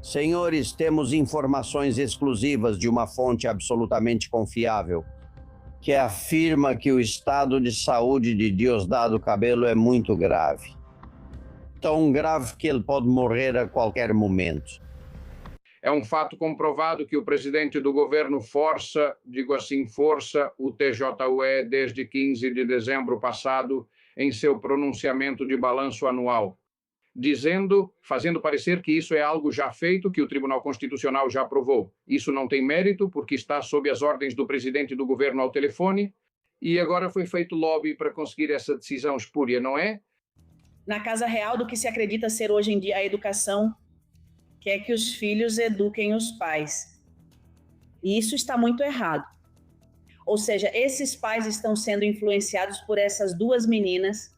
Senhores, temos informações exclusivas de uma fonte absolutamente confiável, que afirma que o estado de saúde de Diosdado Cabello é muito grave. Tão grave que ele pode morrer a qualquer momento. É um fato comprovado que o presidente do governo força o TJUE desde 15 de dezembro passado em seu pronunciamento de balanço anual, fazendo parecer que isso é algo já feito, que o Tribunal Constitucional já aprovou. Isso não tem mérito, porque está sob as ordens do presidente do governo ao telefone, e agora foi feito lobby para conseguir essa decisão espúria, não é? Na casa real do que se acredita ser hoje em dia a educação, quer que os filhos eduquem os pais. E isso está muito errado. Ou seja, esses pais estão sendo influenciados por essas duas meninas,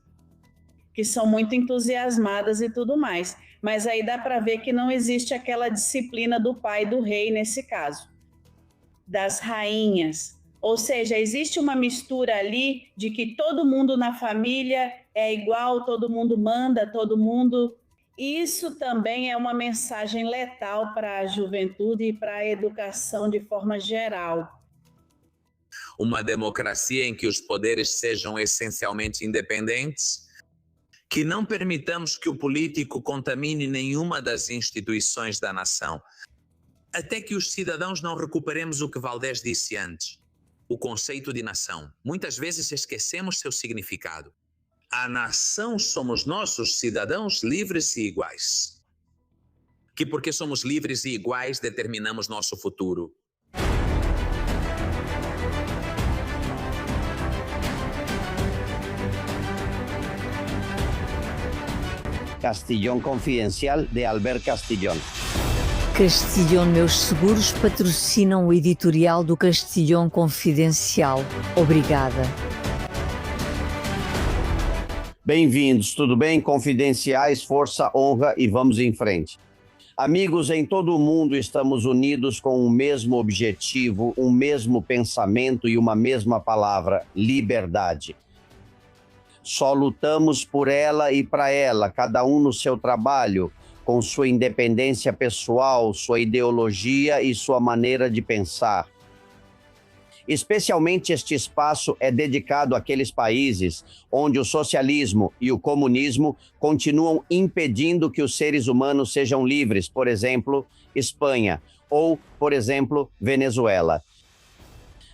que são muito entusiasmadas e tudo mais. Mas aí dá para ver que não existe aquela disciplina do pai e do rei nesse caso, das rainhas. Ou seja, existe uma mistura ali de que todo mundo na família é igual, todo mundo manda, todo mundo... Isso também é uma mensagem letal para a juventude e para a educação de forma geral. Uma democracia em que os poderes sejam essencialmente independentes, que não permitamos que o político contamine nenhuma das instituições da nação, até que os cidadãos não recuperemos o que Valdés disse antes, o conceito de nação. Muitas vezes esquecemos seu significado. A nação somos nós, os cidadãos livres e iguais. Que porque somos livres e iguais determinamos nosso futuro. Castillón Confidencial, de Albert Castillón. Castillón Meus Seguros patrocinam o editorial do Castillón Confidencial. Obrigada. Bem-vindos, tudo bem? Confidenciais, força, honra e vamos em frente. Amigos, em todo o mundo estamos unidos com o mesmo objetivo, um mesmo pensamento e uma mesma palavra: liberdade. Só lutamos por ela e para ela, cada um no seu trabalho, com sua independência pessoal, sua ideologia e sua maneira de pensar. Especialmente este espaço é dedicado àqueles países onde o socialismo e o comunismo continuam impedindo que os seres humanos sejam livres, por exemplo, Espanha, ou, por exemplo, Venezuela.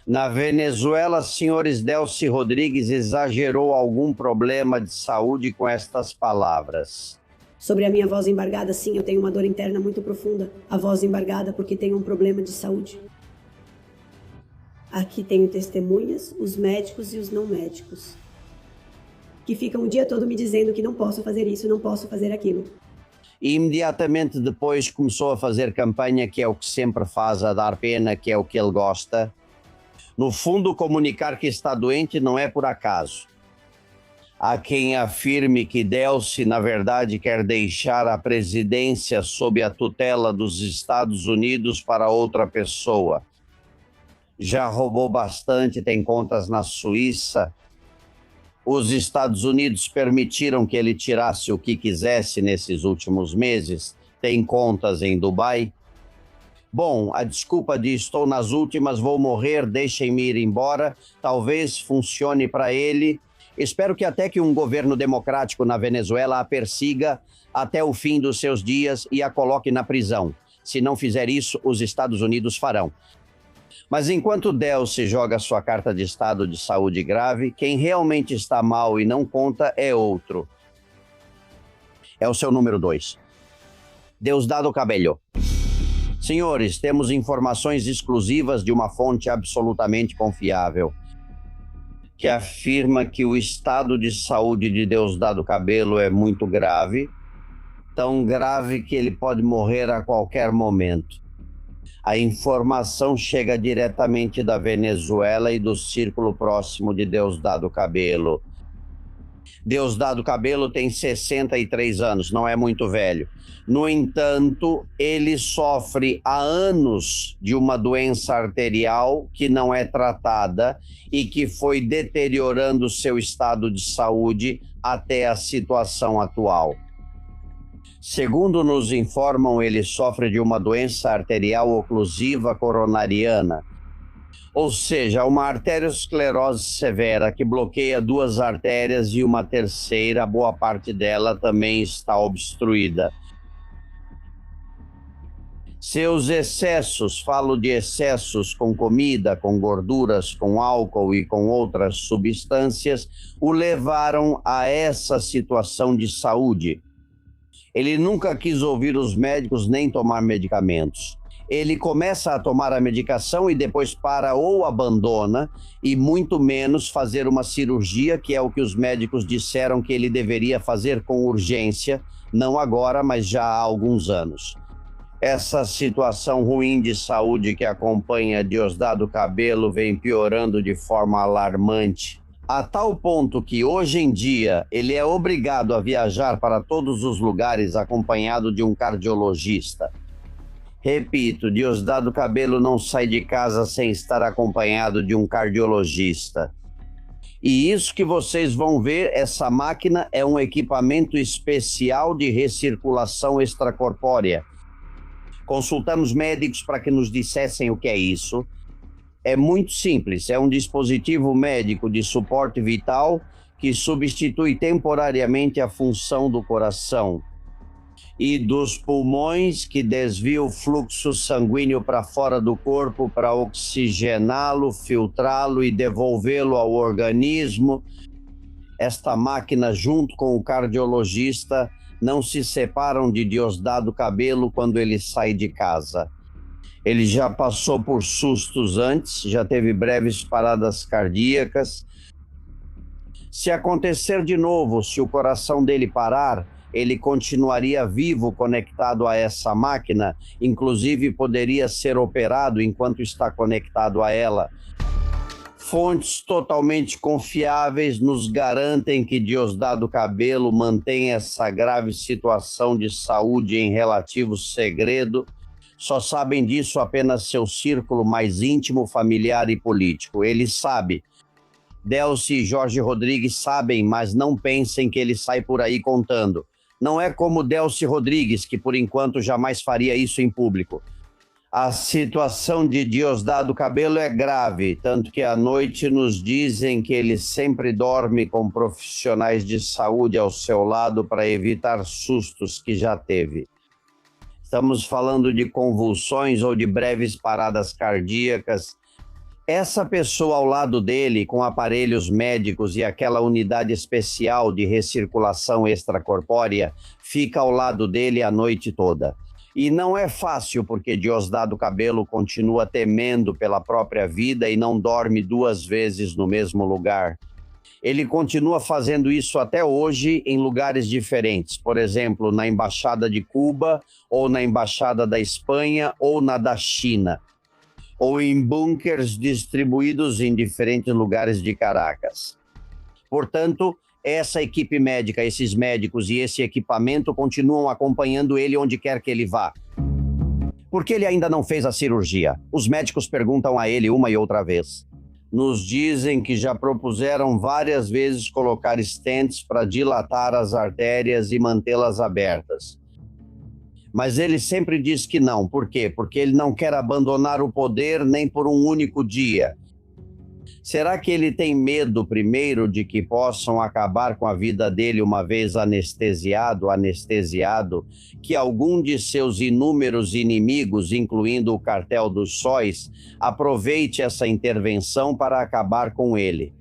Na Venezuela, senhores, Delcy Rodrigues exagerou algum problema de saúde com estas palavras. Sobre a minha voz embargada, sim, eu tenho uma dor interna muito profunda. A voz embargada porque tenho um problema de saúde. Aqui tenho testemunhas, os médicos e os não médicos, que ficam o dia todo me dizendo que não posso fazer isso, não posso fazer aquilo. E imediatamente depois começou a fazer campanha, que é o que sempre faz, a dar pena, que é o que ele gosta. No fundo, comunicar que está doente não é por acaso. Há quem afirme que Delcy, na verdade, quer deixar a presidência sob a tutela dos Estados Unidos para outra pessoa. Já roubou bastante, tem contas na Suíça. Os Estados Unidos permitiram que ele tirasse o que quisesse nesses últimos meses. Tem contas em Dubai. Bom, a desculpa de estou nas últimas, vou morrer, deixem-me ir embora, talvez funcione para ele. Espero que até que um governo democrático na Venezuela a persiga até o fim dos seus dias e a coloque na prisão. Se não fizer isso, os Estados Unidos farão. Mas enquanto Delcy joga sua carta de estado de saúde grave, quem realmente está mal e não conta é outro. É o seu número 2. Diosdado Cabello. Senhores, temos informações exclusivas de uma fonte absolutamente confiável, que afirma que o estado de saúde de Diosdado Cabello é muito grave, tão grave que ele pode morrer a qualquer momento. A informação chega diretamente da Venezuela e do círculo próximo de Diosdado Cabello. Diosdado Cabello tem 63 anos, não é muito velho. No entanto, ele sofre há anos de uma doença arterial que não é tratada e que foi deteriorando seu estado de saúde até a situação atual. Segundo nos informam, ele sofre de uma doença arterial oclusiva coronariana, ou seja, uma arteriosclerose severa que bloqueia 2 artérias e uma terceira, boa parte dela também está obstruída. Seus excessos, falo de excessos com comida, com gorduras, com álcool e com outras substâncias, o levaram a essa situação de saúde. Ele nunca quis ouvir os médicos nem tomar medicamentos. Ele começa a tomar a medicação e depois para ou abandona, e muito menos fazer uma cirurgia, que é o que os médicos disseram que ele deveria fazer com urgência, não agora, mas já há alguns anos. Essa situação ruim de saúde que acompanha Diosdado Cabello vem piorando de forma alarmante, a tal ponto que hoje em dia ele é obrigado a viajar para todos os lugares acompanhado de um cardiologista. Repito, Diosdado Cabello não sai de casa sem estar acompanhado de um cardiologista. E isso que vocês vão ver, essa máquina é um equipamento especial de recirculação extracorpórea. Consultamos médicos para que nos dissessem o que é isso. É muito simples, é um dispositivo médico de suporte vital que substitui temporariamente a função do coração e dos pulmões, que desvia o fluxo sanguíneo para fora do corpo para oxigená-lo, filtrá-lo e devolvê-lo ao organismo. Esta máquina, junto com o cardiologista, não se separam de Diosdado Cabello quando ele sai de casa. Ele já passou por sustos antes, já teve breves paradas cardíacas. Se acontecer de novo, se o coração dele parar, ele continuaria vivo conectado a essa máquina, inclusive poderia ser operado enquanto está conectado a ela. Fontes totalmente confiáveis nos garantem que Diosdado Cabello mantém essa grave situação de saúde em relativo segredo. Só sabem disso apenas seu círculo mais íntimo, familiar e político. Ele sabe. Delcy e Jorge Rodrigues sabem, mas não pensem que ele sai por aí contando. Não é como Delcy Rodrigues, que por enquanto jamais faria isso em público. A situação de Diosdado Cabello é grave, tanto que à noite nos dizem que ele sempre dorme com profissionais de saúde ao seu lado para evitar sustos que já teve. Estamos falando de convulsões ou de breves paradas cardíacas. Essa pessoa ao lado dele, com aparelhos médicos e aquela unidade especial de recirculação extracorpórea, fica ao lado dele a noite toda. E não é fácil, porque Diosdado Cabello continua temendo pela própria vida e não dorme 2 vezes no mesmo lugar. Ele continua fazendo isso até hoje em lugares diferentes, por exemplo, na Embaixada de Cuba, ou na Embaixada da Espanha, ou na da China, ou em bunkers distribuídos em diferentes lugares de Caracas. Portanto, essa equipe médica, esses médicos e esse equipamento continuam acompanhando ele onde quer que ele vá. Por que ele ainda não fez a cirurgia? Os médicos perguntam a ele uma e outra vez. Nos dizem que já propuseram várias vezes colocar stents para dilatar as artérias e mantê-las abertas. Mas ele sempre diz que não. Por quê? Porque ele não quer abandonar o poder nem por um único dia. Será que ele tem medo, primeiro, de que possam acabar com a vida dele uma vez anestesiado, que algum de seus inúmeros inimigos, incluindo o Cartel dos Sóis, aproveite essa intervenção para acabar com ele?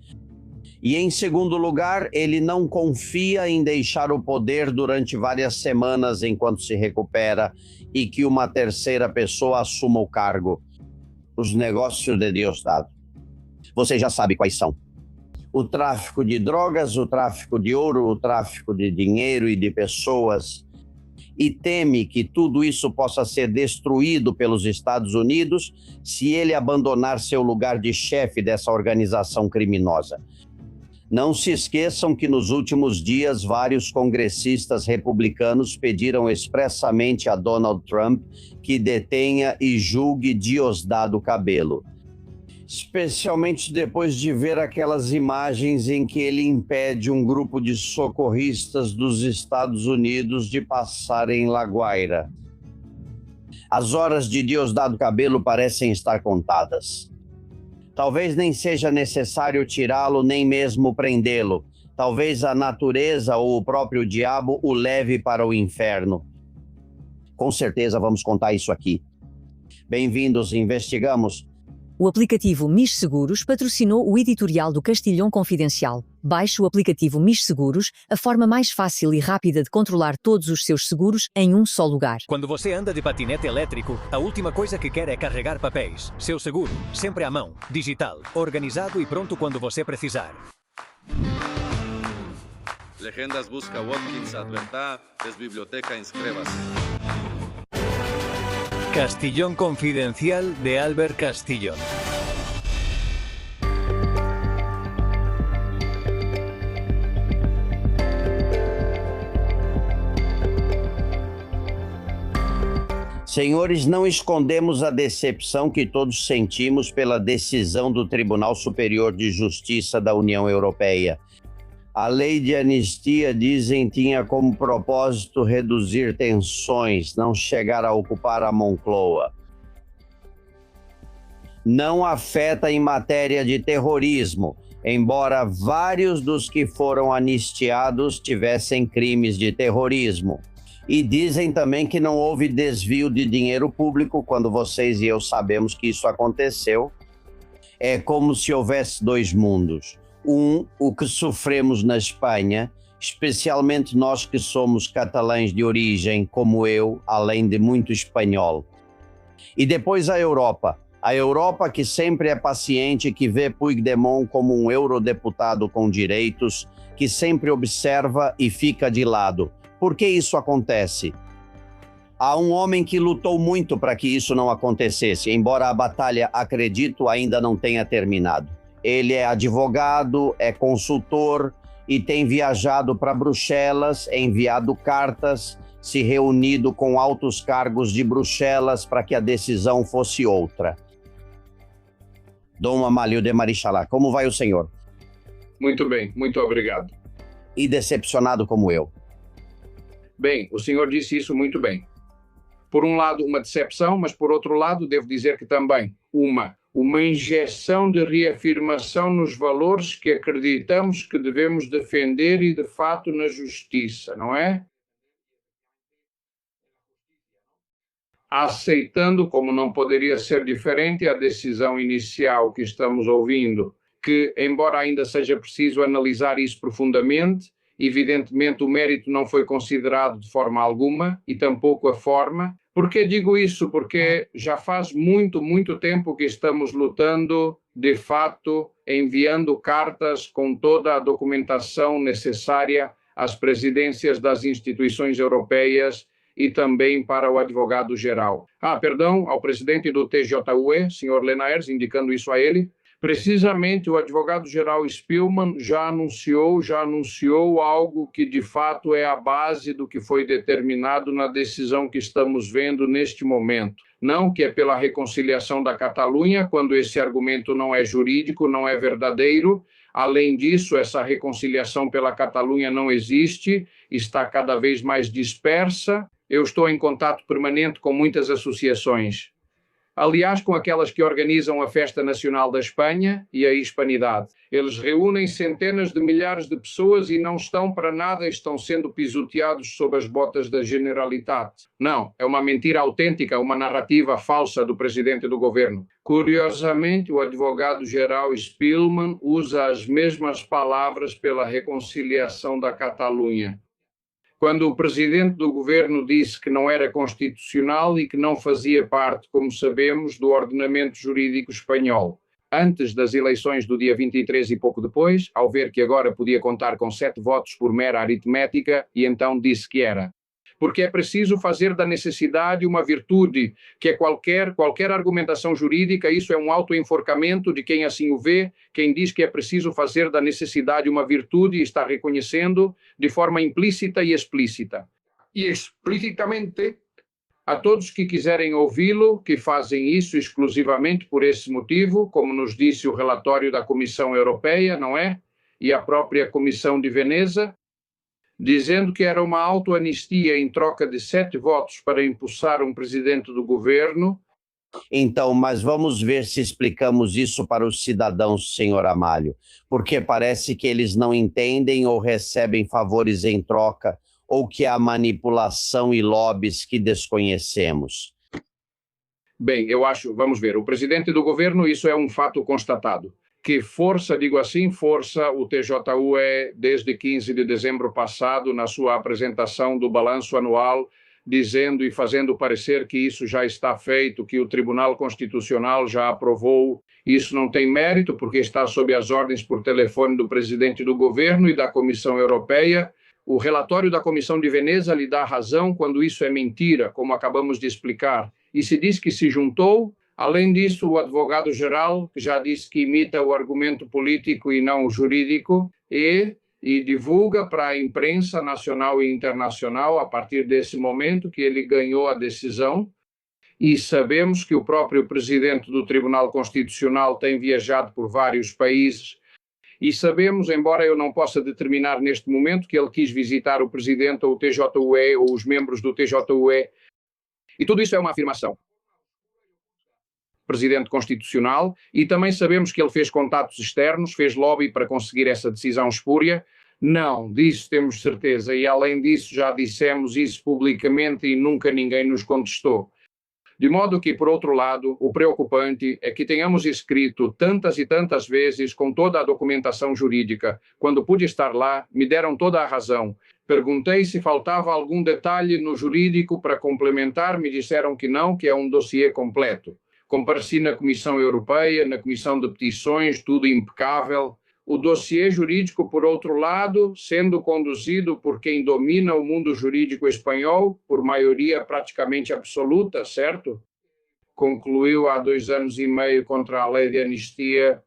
E, em segundo lugar, ele não confia em deixar o poder durante várias semanas enquanto se recupera e que uma terceira pessoa assuma o cargo. Os negócios de Diosdado. Você já sabe quais são. O tráfico de drogas, o tráfico de ouro, o tráfico de dinheiro e de pessoas. E teme que tudo isso possa ser destruído pelos Estados Unidos se ele abandonar seu lugar de chefe dessa organização criminosa. Não se esqueçam que nos últimos dias vários congressistas republicanos pediram expressamente a Donald Trump que detenha e julgue Diosdado Cabello. especialmente depois de ver aquelas imagens em que ele impede um grupo de socorristas dos Estados Unidos de passar em La Guaira. As horas de Diosdado Cabello parecem estar contadas. Talvez nem seja necessário tirá-lo, nem mesmo prendê-lo. Talvez a natureza ou o próprio diabo o leve para o inferno. Com certeza vamos contar isso aqui. Bem-vindos, investigamos. O aplicativo MIS Seguros patrocinou o editorial do Castilhão Confidencial. Baixe o aplicativo MIS Seguros, a forma mais fácil e rápida de controlar todos os seus seguros em um só lugar. Quando você anda de patinete elétrico, a última coisa que quer é carregar papéis. Seu seguro, sempre à mão, digital, organizado e pronto quando você precisar. Legendas busca Watkins a verdad, desbiblioteca inscreva-se. Castilhón Confidencial de Albert Castilhón. Senhores, não escondemos a decepção que todos sentimos pela decisão do Tribunal Superior de Justiça da União Europeia. A lei de anistia, dizem, tinha como propósito reduzir tensões, não chegar a ocupar a Moncloa. Não afeta em matéria de terrorismo, embora vários dos que foram anistiados tivessem crimes de terrorismo. E dizem também que não houve desvio de dinheiro público, quando vocês e eu sabemos que isso aconteceu. É como se houvesse dois mundos. O que sofremos na Espanha, especialmente nós que somos catalães de origem, como eu, além de muito espanhol. E depois a Europa que sempre é paciente, que vê Puigdemont como um eurodeputado com direitos, que sempre observa e fica de lado. Por que isso acontece? Há um homem que lutou muito para que isso não acontecesse, embora a batalha, acredito, ainda não tenha terminado. Ele é advogado, é consultor e tem viajado para Bruxelas, enviado cartas, se reunido com altos cargos de Bruxelas para que a decisão fosse outra. Dom Amalio de Marichalá, como vai o senhor? Muito bem, muito obrigado. E decepcionado como eu? Bem, o senhor disse isso muito bem. Por um lado, uma decepção, mas por outro lado, devo dizer que também uma injeção de reafirmação nos valores que acreditamos que devemos defender e, de fato, na justiça, não é? Aceitando, como não poderia ser diferente, a decisão inicial que estamos ouvindo, que, embora ainda seja preciso analisar isso profundamente, evidentemente o mérito não foi considerado de forma alguma e tampouco a forma. Por que digo isso? Porque já faz muito, muito tempo que estamos lutando, de fato, enviando cartas com toda a documentação necessária às presidências das instituições europeias e também para o advogado-geral. Ao presidente do TJUE, Sr. Lenaers, indicando isso a ele. Precisamente o advogado-geral Spillman já anunciou algo que de fato é a base do que foi determinado na decisão que estamos vendo neste momento. Não que é pela reconciliação da Catalunha, quando esse argumento não é jurídico, não é verdadeiro. Além disso, essa reconciliação pela Catalunha não existe, está cada vez mais dispersa. Eu estou em contato permanente com muitas associações. Aliás, com aquelas que organizam a Festa Nacional da Espanha e a Hispanidade. Eles reúnem centenas de milhares de pessoas e não estão para nada, estão sendo pisoteados sob as botas da Generalitat. Não, é uma mentira autêntica, uma narrativa falsa do presidente do governo. Curiosamente, o advogado-geral Spillman usa as mesmas palavras pela reconciliação da Catalunha. Quando o presidente do governo disse que não era constitucional e que não fazia parte, como sabemos, do ordenamento jurídico espanhol. Antes das eleições do dia 23 e pouco depois, ao ver que agora podia contar com 7 votos por mera aritmética, e então disse que era. Porque é preciso fazer da necessidade uma virtude, que é qualquer argumentação jurídica, isso é um autoenforcamento de quem assim o vê, quem diz que é preciso fazer da necessidade uma virtude e está reconhecendo de forma implícita e explícita. E explicitamente A todos que quiserem ouvi-lo, que fazem isso exclusivamente por esse motivo, como nos disse o relatório da Comissão Europeia, não é? E a própria Comissão de Veneza, dizendo que era uma autoanistia em troca de 7 votos para impulsar um presidente do governo. Então, mas vamos ver se explicamos isso para os cidadãos, senhor Amália, porque parece que eles não entendem ou recebem favores em troca, ou que há manipulação e lobbies que desconhecemos. Bem, eu acho, vamos ver, o presidente do governo, isso é um fato constatado. Que força, digo assim, força o TJUE desde 15 de dezembro passado, na sua apresentação do balanço anual, dizendo e fazendo parecer que isso já está feito, que o Tribunal Constitucional já aprovou. Isso não tem mérito, porque está sob as ordens por telefone do presidente do governo e da Comissão Europeia. O relatório da Comissão de Veneza lhe dá razão quando isso é mentira, como acabamos de explicar. E se diz que se juntou. Além disso, o advogado-geral já disse que imita o argumento político e não o jurídico e divulga para a imprensa nacional e internacional, a partir desse momento, que ele ganhou a decisão. E sabemos que o próprio presidente do Tribunal Constitucional tem viajado por vários países. E sabemos, embora eu não possa determinar neste momento, que ele quis visitar o presidente ou o TJUE ou os membros do TJUE. E tudo isso é uma afirmação. Presidente constitucional, e também sabemos que ele fez contatos externos, fez lobby para conseguir essa decisão espúria. Não, disso temos certeza, e além disso já dissemos isso publicamente e nunca ninguém nos contestou. De modo que, por outro lado, o preocupante é que tenhamos escrito tantas e tantas vezes com toda a documentação jurídica. Quando pude estar lá, me deram toda a razão. Perguntei se faltava algum detalhe no jurídico para complementar, me disseram que não, que é um dossiê completo. Compareci na Comissão Europeia, na Comissão de Petições, tudo impecável. O dossiê jurídico, por outro lado, sendo conduzido por quem domina o mundo jurídico espanhol, por maioria praticamente absoluta, certo? Concluiu há 2 anos e meio contra a lei de anistia,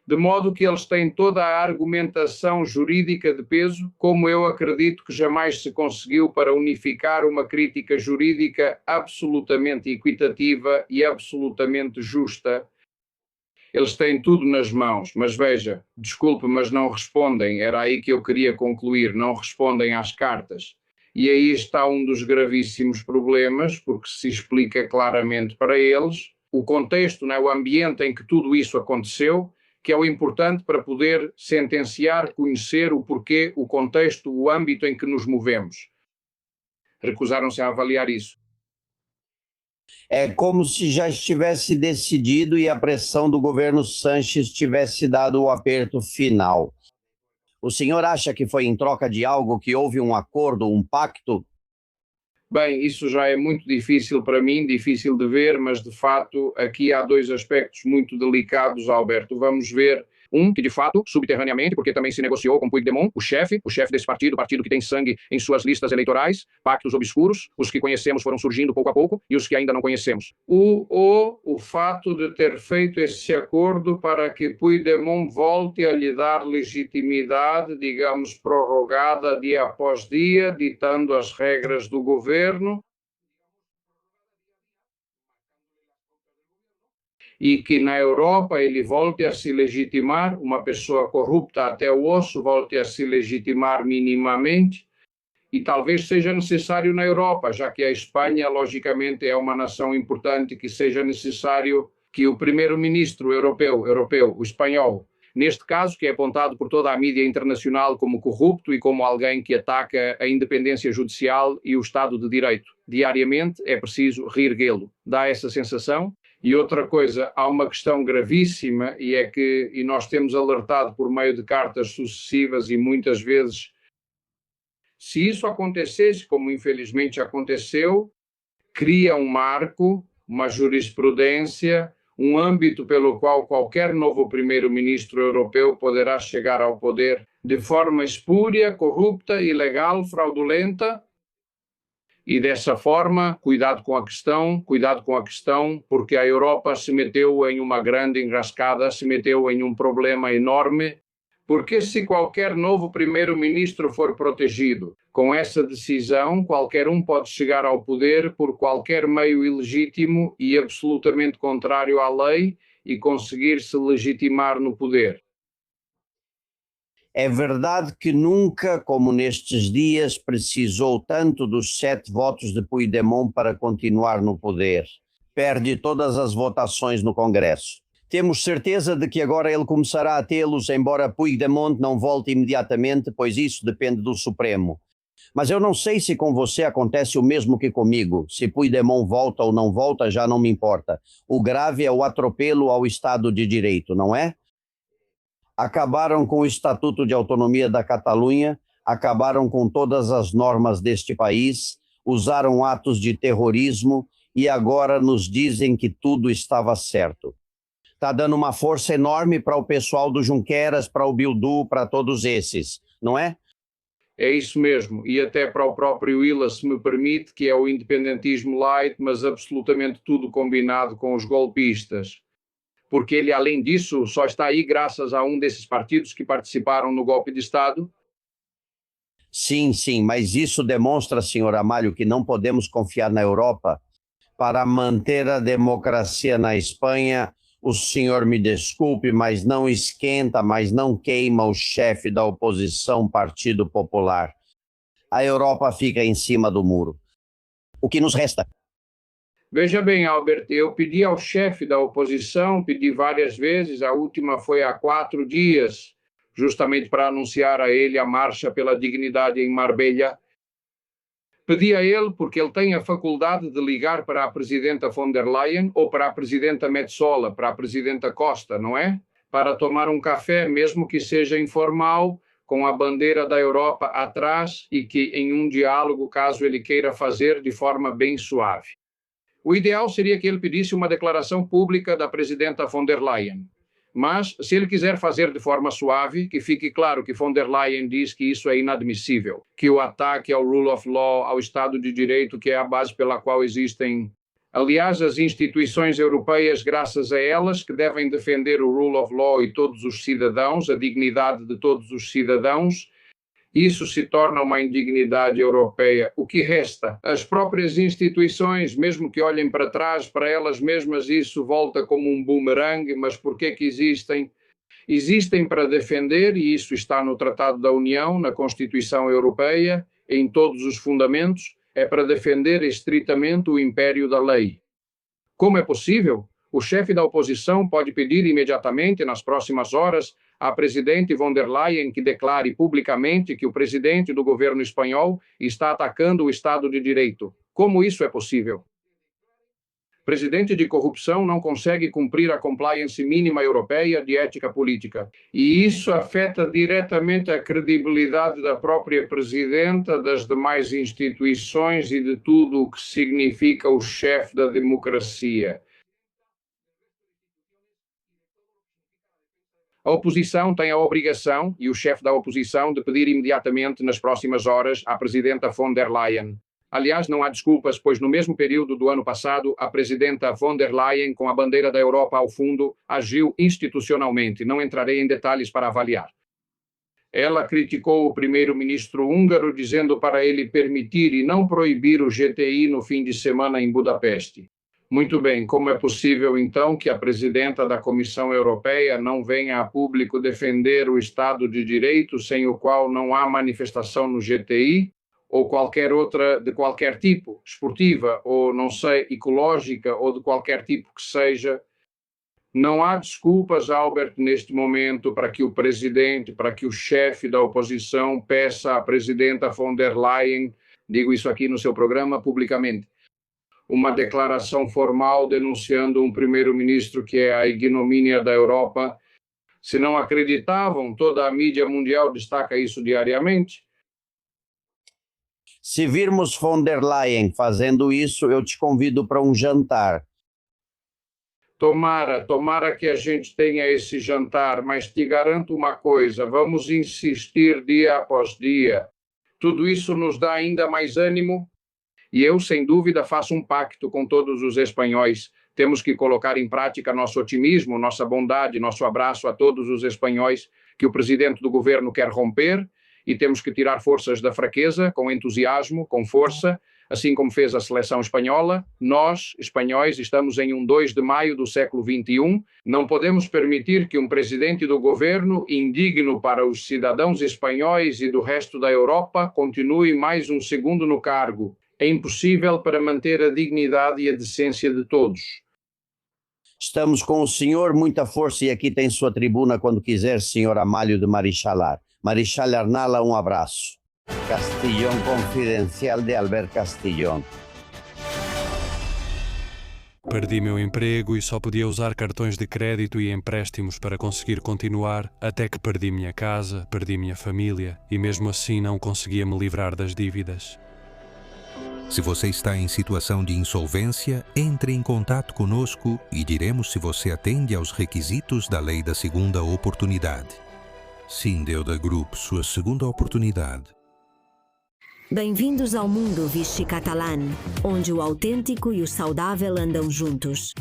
de modo que eles têm toda a argumentação jurídica de peso, como eu acredito que jamais se conseguiu para unificar uma crítica jurídica absolutamente equitativa e absolutamente justa. Eles têm tudo nas mãos, mas veja, desculpe, mas não respondem, era aí que eu queria concluir, não respondem às cartas. E aí está um dos gravíssimos problemas, porque se explica claramente para eles o contexto, o ambiente em que tudo isso aconteceu, que é o importante para poder sentenciar, conhecer o porquê, o contexto, o âmbito em que nos movemos. Recusaram-se a avaliar isso. É como se já estivesse decidido e a pressão do governo Sanches tivesse dado o aperto final. O senhor acha que foi em troca de algo que houve um acordo, um pacto? Bem, isso já é muito difícil para mim, difícil de ver, mas de fato aqui há 2 aspectos muito delicados, Alberto. Vamos ver que de fato, subterraneamente, porque também se negociou com Puigdemont, o chefe desse partido que tem sangue em suas listas eleitorais, pactos obscuros, os que conhecemos foram surgindo pouco a pouco e os que ainda não conhecemos. O fato de ter feito esse acordo para que Puigdemont volte a lhe dar legitimidade, digamos, prorrogada dia após dia, ditando as regras do governo, e que na Europa ele volte a se legitimar, uma pessoa corrupta até o osso volte a se legitimar minimamente, e talvez seja necessário na Europa, já que a Espanha, logicamente, é uma nação importante, que seja necessário que o primeiro-ministro europeu, o espanhol, neste caso, que é apontado por toda a mídia internacional como corrupto e como alguém que ataca a independência judicial e o Estado de Direito, diariamente é preciso reerguê-lo. Dá essa sensação? E outra coisa, há uma questão gravíssima e nós temos alertado por meio de cartas sucessivas e muitas vezes, se isso acontecesse, como infelizmente aconteceu, cria um marco, uma jurisprudência, um âmbito pelo qual qualquer novo primeiro-ministro europeu poderá chegar ao poder de forma espúria, corrupta, ilegal, fraudulenta. E dessa forma, cuidado com a questão, porque a Europa se meteu em uma grande enrascada, se meteu em um problema enorme, Porque se qualquer novo primeiro-ministro for protegido, com essa decisão, qualquer um pode chegar ao poder por qualquer meio ilegítimo e absolutamente contrário à lei e conseguir se legitimar no poder. É verdade que nunca, como nestes dias, precisou tanto dos 7 votos de Puigdemont para continuar no poder. Perde todas as votações no Congresso. Temos certeza de que agora ele começará a tê-los, embora Puigdemont não volte imediatamente, pois isso depende do Supremo. Mas eu não sei se com você acontece o mesmo que comigo. Se Puigdemont volta ou não volta, já não me importa. O grave é o atropelo ao Estado de Direito, não é? Acabaram com o Estatuto de Autonomia da Catalunha, acabaram com todas as normas deste país, usaram atos de terrorismo e agora nos dizem que tudo estava certo. Está dando uma força enorme para o pessoal do Junqueras, para o Bildu, para todos esses, não é? É isso mesmo, e até para o próprio Ila, se me permite, que é o independentismo light, mas absolutamente tudo combinado com os golpistas. Porque ele, além disso, só está aí graças a um desses partidos que participaram no golpe de Estado? Sim, mas isso demonstra, senhor Amalho, que não podemos confiar na Europa. Para manter a democracia na Espanha, o senhor me desculpe, mas não esquenta, mas não queima o chefe da oposição, Partido Popular. A Europa fica em cima do muro. O que nos resta? Veja bem, Albert, eu pedi ao chefe da oposição, pedi várias vezes, a última foi há 4 dias, justamente para anunciar a ele a marcha pela dignidade em Marbella. Pedi a ele, porque ele tem a faculdade de ligar para a presidenta von der Leyen ou para a presidenta Metsola, para a presidenta Costa, não é? Para tomar um café, mesmo que seja informal, com a bandeira da Europa atrás e que em um diálogo, caso ele queira fazer de forma bem suave. O ideal seria que ele pedisse uma declaração pública da presidenta von der Leyen. Mas, se ele quiser fazer de forma suave, que fique claro que von der Leyen diz que isso é inadmissível, que o ataque ao rule of law, ao Estado de Direito, que é a base pela qual existem, aliás, as instituições europeias, graças a elas, que devem defender o rule of law e todos os cidadãos, a dignidade de todos os cidadãos, isso se torna uma indignidade europeia. O que resta? As próprias instituições, mesmo que olhem para trás, para elas mesmas isso volta como um boomerang, mas por que existem? Existem para defender, e isso está no Tratado da União, na Constituição Europeia, em todos os fundamentos, é para defender estritamente o império da lei. Como é possível? O chefe da oposição pode pedir imediatamente, nas próximas horas, à presidente von der Leyen que declare publicamente que o presidente do governo espanhol está atacando o Estado de Direito. Como isso é possível? Presidente de corrupção não consegue cumprir a compliance mínima europeia de ética política. E isso afeta diretamente a credibilidade da própria presidenta, das demais instituições e de tudo o que significa o chefe da democracia. A oposição tem a obrigação, e o chefe da oposição, de pedir imediatamente, nas próximas horas, à presidenta von der Leyen. Aliás, não há desculpas, pois no mesmo período do ano passado, a presidenta von der Leyen, com a bandeira da Europa ao fundo, agiu institucionalmente. Não entrarei em detalhes para avaliar. Ela criticou o primeiro-ministro húngaro, dizendo para ele permitir e não proibir o GTI no fim de semana em Budapeste. Muito bem, como é possível, então, que a presidenta da Comissão Europeia não venha a público defender o Estado de Direito, sem o qual não há manifestação no GTI, ou qualquer outra, de qualquer tipo, esportiva, ou, não sei, ecológica, ou de qualquer tipo que seja? Não há desculpas, Albert, neste momento, para que o presidente, para que o chefe da oposição peça à presidenta von der Leyen, digo isso aqui no seu programa, publicamente, uma declaração formal denunciando um primeiro-ministro que é a ignomínia da Europa. Se não acreditavam, toda a mídia mundial destaca isso diariamente. Se virmos von der Leyen fazendo isso, eu te convido para um jantar. Tomara que a gente tenha esse jantar, mas te garanto uma coisa, vamos insistir dia após dia. Tudo isso nos dá ainda mais ânimo. E eu, sem dúvida, faço um pacto com todos os espanhóis. Temos que colocar em prática nosso otimismo, nossa bondade, nosso abraço a todos os espanhóis que o presidente do governo quer romper e temos que tirar forças da fraqueza, com entusiasmo, com força, assim como fez a seleção espanhola. Nós, espanhóis, estamos em um 2 de maio do século XXI. Não podemos permitir que um presidente do governo, indigno para os cidadãos espanhóis e do resto da Europa, continue mais um segundo no cargo. É impossível para manter a dignidade e a decência de todos. Estamos com o senhor, muita força, e aqui tem sua tribuna quando quiser, senhor Amálio de Marichalar. Marichal Arnala, um abraço. Castillón Confidencial de Albert Castillón. Perdi meu emprego e só podia usar cartões de crédito e empréstimos para conseguir continuar, até que perdi minha casa, perdi minha família e mesmo assim não conseguia me livrar das dívidas. Se você está em situação de insolvência, entre em contato conosco e diremos se você atende aos requisitos da Lei da Segunda Oportunidade. Sindeuda Group, sua segunda oportunidade. Bem-vindos ao mundo Vichy Catalan, onde o autêntico e o saudável andam juntos.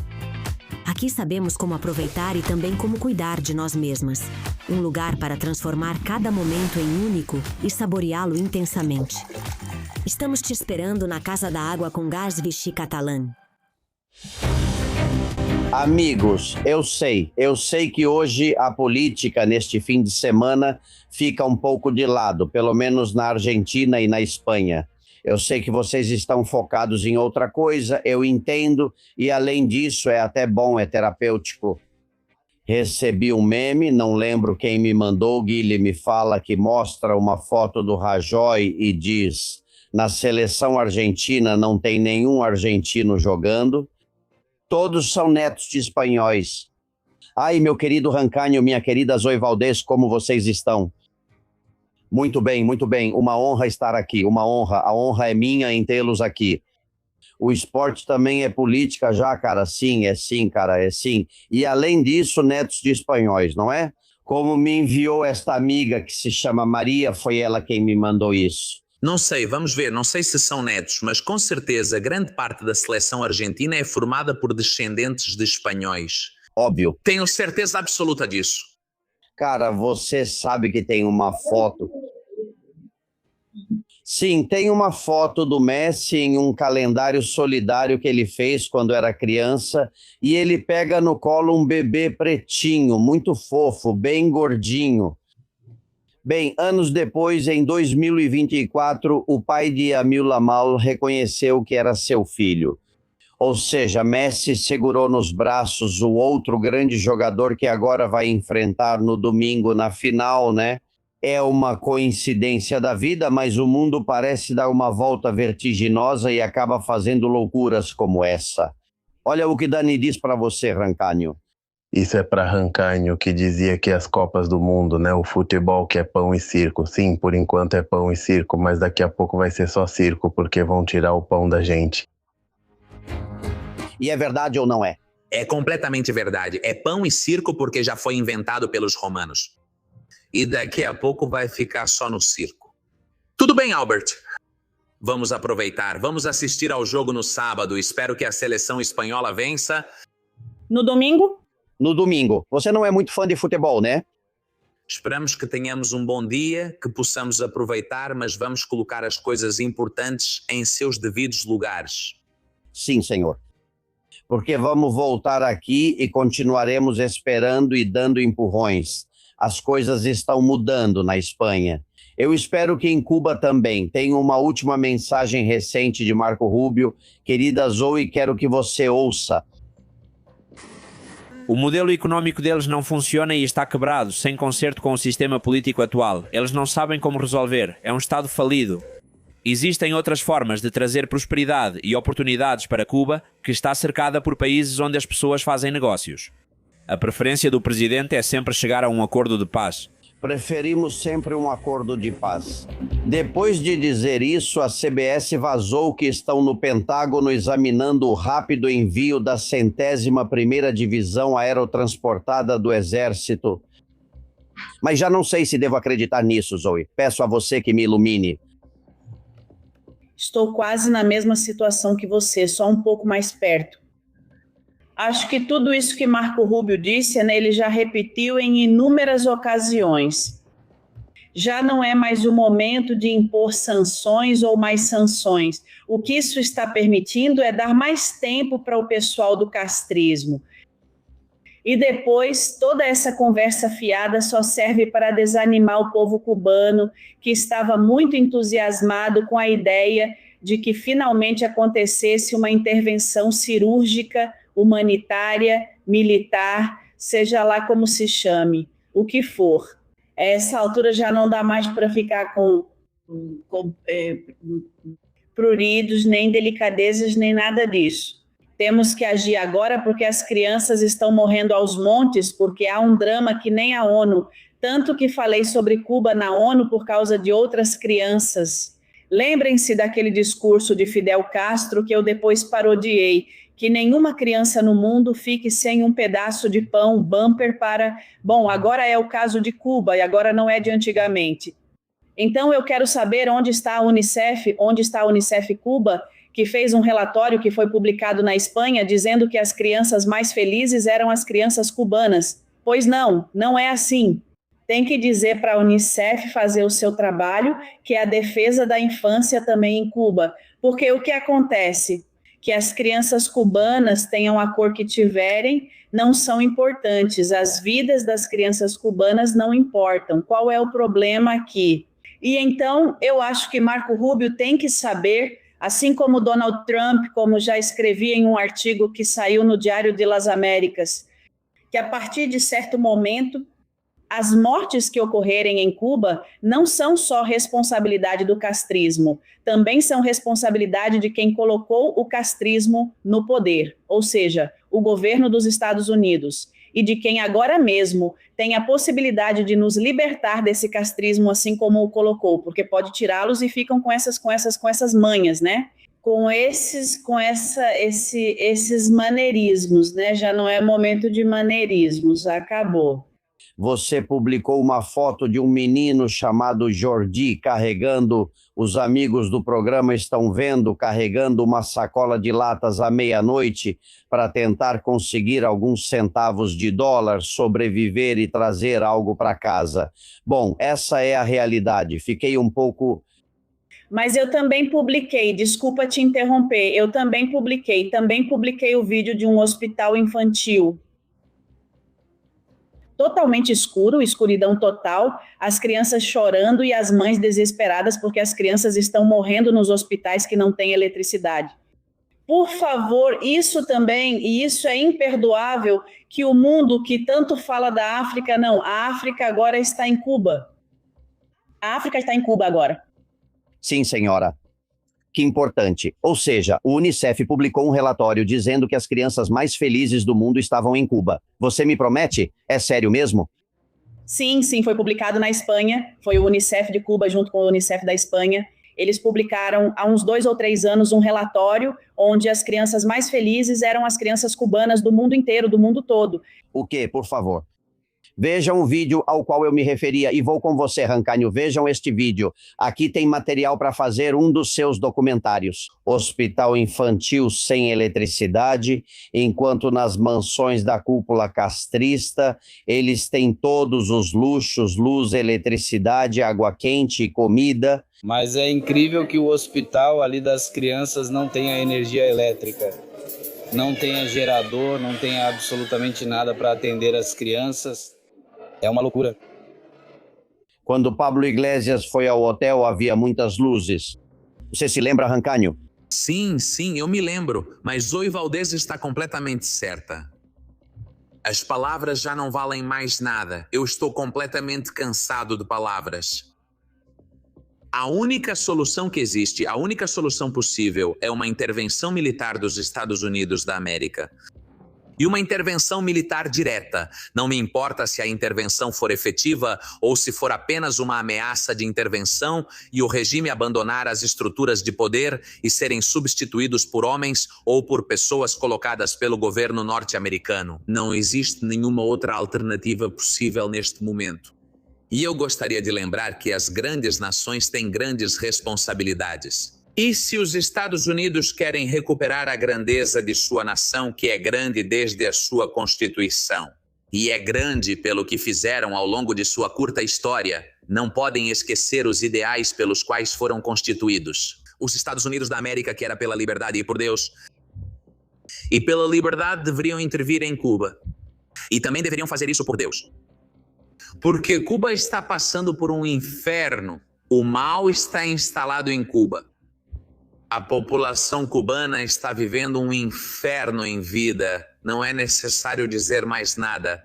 Aqui sabemos como aproveitar e também como cuidar de nós mesmas. Um lugar para transformar cada momento em único e saboreá-lo intensamente. Estamos te esperando na Casa da Água com Gás Vichy Catalan. Amigos, eu sei que hoje a política neste fim de semana fica um pouco de lado, pelo menos na Argentina e na Espanha. Eu sei que vocês estão focados em outra coisa, eu entendo, e além disso é até bom, é terapêutico. Recebi um meme, não lembro quem me mandou, Guilherme me fala, que mostra uma foto do Rajoy e diz: na seleção argentina não tem nenhum argentino jogando, todos são netos de espanhóis. Ai, meu querido Rancanho, minha querida Zoe Valdez, como vocês estão? Muito bem, uma honra estar aqui, uma honra, a honra é minha em tê-los aqui. O esporte também é política já, cara, sim, cara, é sim. E além disso, netos de espanhóis, não é? Como me enviou esta amiga que se chama Maria, foi ela quem me mandou isso. Não sei, vamos ver, não sei se são netos, mas com certeza grande parte da seleção argentina é formada por descendentes de espanhóis. Óbvio. Tenho certeza absoluta disso. Cara, você sabe que tem uma foto... Sim, tem uma foto do Messi em um calendário solidário que ele fez quando era criança e ele pega no colo um bebê pretinho, muito fofo, bem gordinho. Bem, anos depois, em 2024, o pai de Yamil Lamal reconheceu que era seu filho. Ou seja, Messi segurou nos braços o outro grande jogador que agora vai enfrentar no domingo na final, né? É uma coincidência da vida, mas o mundo parece dar uma volta vertiginosa e acaba fazendo loucuras como essa. Olha o que Dani diz para você, Rancanho. Isso é para Rancanho, que dizia que as Copas do Mundo, né, o futebol que é pão e circo. Sim, por enquanto é pão e circo, mas daqui a pouco vai ser só circo, porque vão tirar o pão da gente. E é verdade ou não é? É completamente verdade. É pão e circo porque já foi inventado pelos romanos. E daqui a pouco vai ficar só no circo. Tudo bem, Albert. Vamos aproveitar. Vamos assistir ao jogo no sábado. Espero que a seleção espanhola vença. No domingo? No domingo. Você não é muito fã de futebol, né? Esperamos que tenhamos um bom dia, que possamos aproveitar, mas vamos colocar as coisas importantes em seus devidos lugares. Sim, senhor. Porque vamos voltar aqui e continuaremos esperando e dando empurrões. As coisas estão mudando na Espanha. Eu espero que em Cuba também. Tenho uma última mensagem recente de Marco Rubio. Querida Zoe, quero que você ouça. O modelo económico deles não funciona e está quebrado, sem conserto com o sistema político atual. Eles não sabem como resolver. É um Estado falido. Existem outras formas de trazer prosperidade e oportunidades para Cuba, que está cercada por países onde as pessoas fazem negócios. A preferência do presidente é sempre chegar a um acordo de paz. Preferimos sempre um acordo de paz. Depois de dizer isso, a CBS vazou que estão no Pentágono examinando o rápido envio da 101ª Divisão Aerotransportada do Exército. Mas já não sei se devo acreditar nisso, Zoe. Peço a você que me ilumine. Estou quase na mesma situação que você, só um pouco mais perto. Acho que tudo isso que Marco Rubio disse, né, ele já repetiu em inúmeras ocasiões. Já não é mais o momento de impor sanções ou mais sanções. O que isso está permitindo é dar mais tempo para o pessoal do castrismo. E depois, toda essa conversa fiada só serve para desanimar o povo cubano, que estava muito entusiasmado com a ideia de que finalmente acontecesse uma intervenção cirúrgica, humanitária, militar, seja lá como se chame, o que for. A essa altura já não dá mais para ficar com pruridos, nem delicadezas, nem nada disso. Temos que agir agora porque as crianças estão morrendo aos montes, porque há um drama que nem a ONU, tanto que falei sobre Cuba na ONU por causa de outras crianças. Lembrem-se daquele discurso de Fidel Castro que eu depois parodiei, que nenhuma criança no mundo fique sem um pedaço de pão, bumper para... Bom, agora é o caso de Cuba e agora não é de antigamente. Então eu quero saber onde está a Unicef Cuba, que fez um relatório que foi publicado na Espanha dizendo que as crianças mais felizes eram as crianças cubanas. Pois não, não é assim. Tem que dizer para a Unicef fazer o seu trabalho, que é a defesa da infância também em Cuba. Porque o que acontece? Que as crianças cubanas, tenham a cor que tiverem, não são importantes. As vidas das crianças cubanas não importam. Qual é o problema aqui? E então, eu acho que Marco Rubio tem que saber, assim como Donald Trump, como já escrevi em um artigo que saiu no Diário de las Américas, que a partir de certo momento, as mortes que ocorrerem em Cuba não são só responsabilidade do castrismo, também são responsabilidade de quem colocou o castrismo no poder, ou seja, o governo dos Estados Unidos, e de quem agora mesmo tem a possibilidade de nos libertar desse castrismo assim como o colocou, porque pode tirá-los e ficam com essas manhas, né? Com esses maneirismos, né? Já não é momento de maneirismos, acabou. Você publicou uma foto de um menino chamado Jordi carregando, os amigos do programa estão vendo, carregando uma sacola de latas à meia-noite para tentar conseguir alguns centavos de dólar, sobreviver e trazer algo para casa. Bom, essa é a realidade. Fiquei um pouco... Mas eu também publiquei, desculpa te interromper, eu também publiquei o vídeo de um hospital infantil. Totalmente escuro, escuridão total, as crianças chorando e as mães desesperadas porque as crianças estão morrendo nos hospitais que não têm eletricidade. Por favor, isso também, e isso é imperdoável, que o mundo que tanto fala da África, não, a África agora está em Cuba. A África está em Cuba agora. Sim, senhora. Que importante. Ou seja, o Unicef publicou um relatório dizendo que as crianças mais felizes do mundo estavam em Cuba. Você me promete? É sério mesmo? Sim, foi publicado na Espanha. Foi o Unicef de Cuba junto com o Unicef da Espanha. Eles publicaram há uns 2 ou 3 anos um relatório onde as crianças mais felizes eram as crianças cubanas do mundo inteiro, do mundo todo. O quê, por favor? Vejam o vídeo ao qual eu me referia e vou com você, Rancanho. Vejam este vídeo. Aqui tem material para fazer um dos seus documentários. Hospital infantil sem eletricidade, enquanto nas mansões da cúpula castrista eles têm todos os luxos, luz, eletricidade, água quente e comida. Mas é incrível que o hospital ali das crianças não tenha energia elétrica. Não tenha gerador, não tenha absolutamente nada para atender as crianças. É uma loucura. Quando Pablo Iglesias foi ao hotel, havia muitas luzes. Você se lembra, Rancanho? Sim, eu me lembro, mas Zoe Valdez está completamente certa. As palavras já não valem mais nada. Eu estou completamente cansado de palavras. A única solução que existe, a única solução possível é uma intervenção militar dos Estados Unidos da América. E uma intervenção militar direta. Não me importa se a intervenção for efetiva ou se for apenas uma ameaça de intervenção e o regime abandonar as estruturas de poder e serem substituídos por homens ou por pessoas colocadas pelo governo norte-americano. Não existe nenhuma outra alternativa possível neste momento. E eu gostaria de lembrar que as grandes nações têm grandes responsabilidades. E se os Estados Unidos querem recuperar a grandeza de sua nação, que é grande desde a sua Constituição, e é grande pelo que fizeram ao longo de sua curta história, não podem esquecer os ideais pelos quais foram constituídos. Os Estados Unidos da América, que era pela liberdade e por Deus, e pela liberdade deveriam intervir em Cuba. E também deveriam fazer isso por Deus. Porque Cuba está passando por um inferno. O mal está instalado em Cuba. A população cubana está vivendo um inferno em vida. Não é necessário dizer mais nada.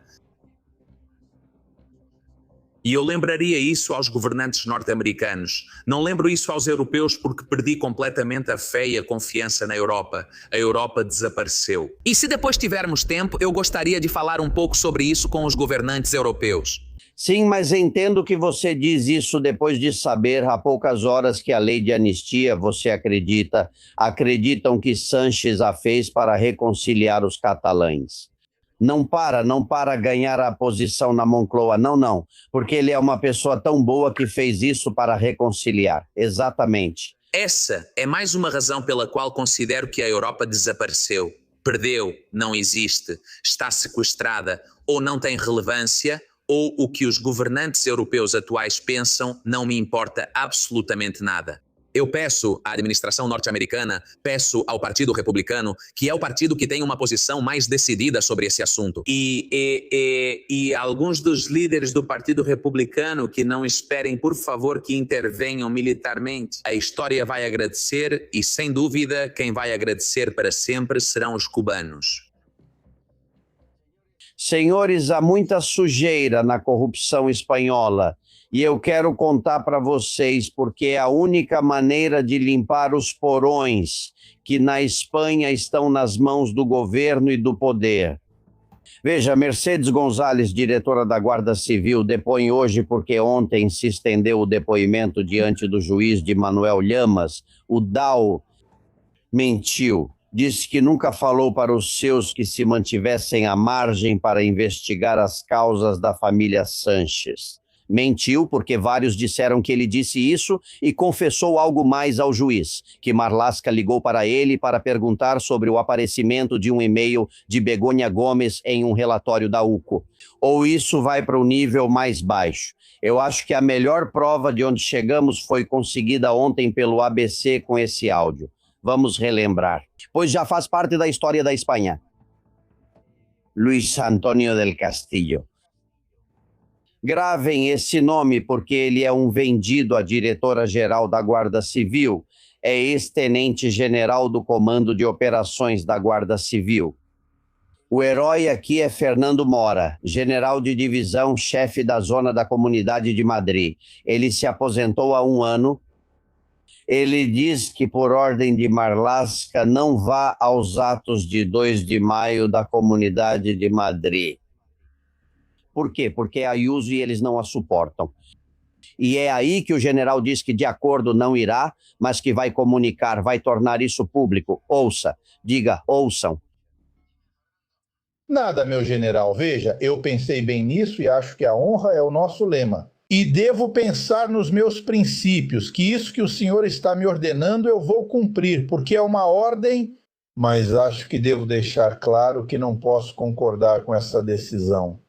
E eu lembraria isso aos governantes norte-americanos. Não lembro isso aos europeus porque perdi completamente a fé e a confiança na Europa. A Europa desapareceu. E se depois tivermos tempo, eu gostaria de falar um pouco sobre isso com os governantes europeus. Sim, mas entendo que você diz isso depois de saber há poucas horas que a lei de anistia, você acreditam que Sanches a fez para reconciliar os catalães. Não para ganhar a posição na Moncloa, não, porque ele é uma pessoa tão boa que fez isso para reconciliar, exatamente. Essa é mais uma razão pela qual considero que a Europa desapareceu, perdeu, não existe, está sequestrada ou não tem relevância, ou o que os governantes europeus atuais pensam não me importa absolutamente nada. Eu peço à administração norte-americana, peço ao Partido Republicano, que é o partido que tem uma posição mais decidida sobre esse assunto. E alguns dos líderes do Partido Republicano que não esperem, por favor, que intervenham militarmente. A história vai agradecer e, sem dúvida, quem vai agradecer para sempre serão os cubanos. Senhores, há muita sujeira na corrupção espanhola e eu quero contar para vocês porque é a única maneira de limpar os porões que na Espanha estão nas mãos do governo e do poder. Veja, Mercedes González, diretora da Guarda Civil, depõe hoje porque ontem se estendeu o depoimento diante do juiz de Manuel Llamas. O Dao mentiu. Disse que nunca falou para os seus que se mantivessem à margem para investigar as causas da família Sanches. Mentiu porque vários disseram que ele disse isso e confessou algo mais ao juiz, que Marlaska ligou para ele para perguntar sobre o aparecimento de um e-mail de Begônia Gomes em um relatório da UCO. Ou isso vai para o nível mais baixo. Eu acho que a melhor prova de onde chegamos foi conseguida ontem pelo ABC com esse áudio. Vamos relembrar, pois já faz parte da história da Espanha. Luis Antonio del Castillo. Gravem esse nome porque ele é um vendido à diretora-geral da Guarda Civil, é ex-tenente-general do Comando de Operações da Guarda Civil. O herói aqui é Fernando Mora, general de divisão, chefe da zona da Comunidade de Madrid. Ele se aposentou há 1 ano. Ele diz que, por ordem de Marlaska, não vá aos atos de 2 de maio da Comunidade de Madrid. Por quê? Porque é Ayuso e eles não a suportam. E é aí que o general diz que de acordo não irá, mas que vai comunicar, vai tornar isso público. Ouça, diga, ouçam. Nada, meu general. Veja, eu pensei bem nisso e acho que a honra é o nosso lema. E devo pensar nos meus princípios, que isso que o senhor está me ordenando eu vou cumprir, porque é uma ordem, mas acho que devo deixar claro que não posso concordar com essa decisão.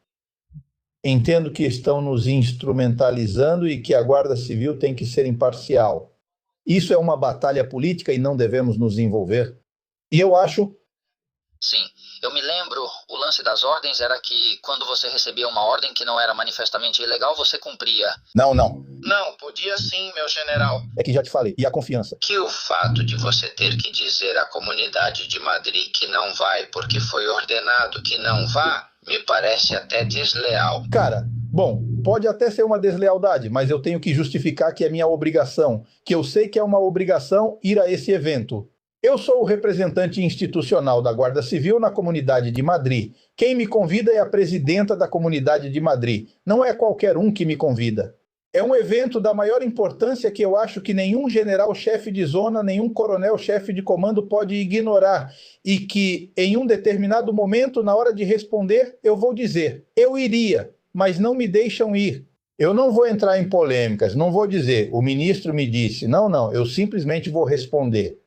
Entendo que estão nos instrumentalizando e que a Guarda Civil tem que ser imparcial. Isso é uma batalha política e não devemos nos envolver. E eu acho... Sim, eu me lembro, o lance das ordens era que quando você recebia uma ordem que não era manifestamente ilegal, você cumpria. Não. Não, podia sim, meu general. É que já te falei. E a confiança? Que o fato de você ter que dizer à Comunidade de Madrid que não vai porque foi ordenado que não vá, me parece até desleal. Cara, bom, pode até ser uma deslealdade, mas eu tenho que justificar que é minha obrigação, que eu sei que é uma obrigação ir a esse evento. Eu sou o representante institucional da Guarda Civil na Comunidade de Madrid. Quem me convida é a presidenta da Comunidade de Madrid. Não é qualquer um que me convida. É um evento da maior importância que eu acho que nenhum general-chefe de zona, nenhum coronel-chefe de comando pode ignorar. E que, em um determinado momento, na hora de responder, eu vou dizer, eu iria, mas não me deixam ir. Eu não vou entrar em polêmicas, não vou dizer, o ministro me disse, não, eu simplesmente vou responder.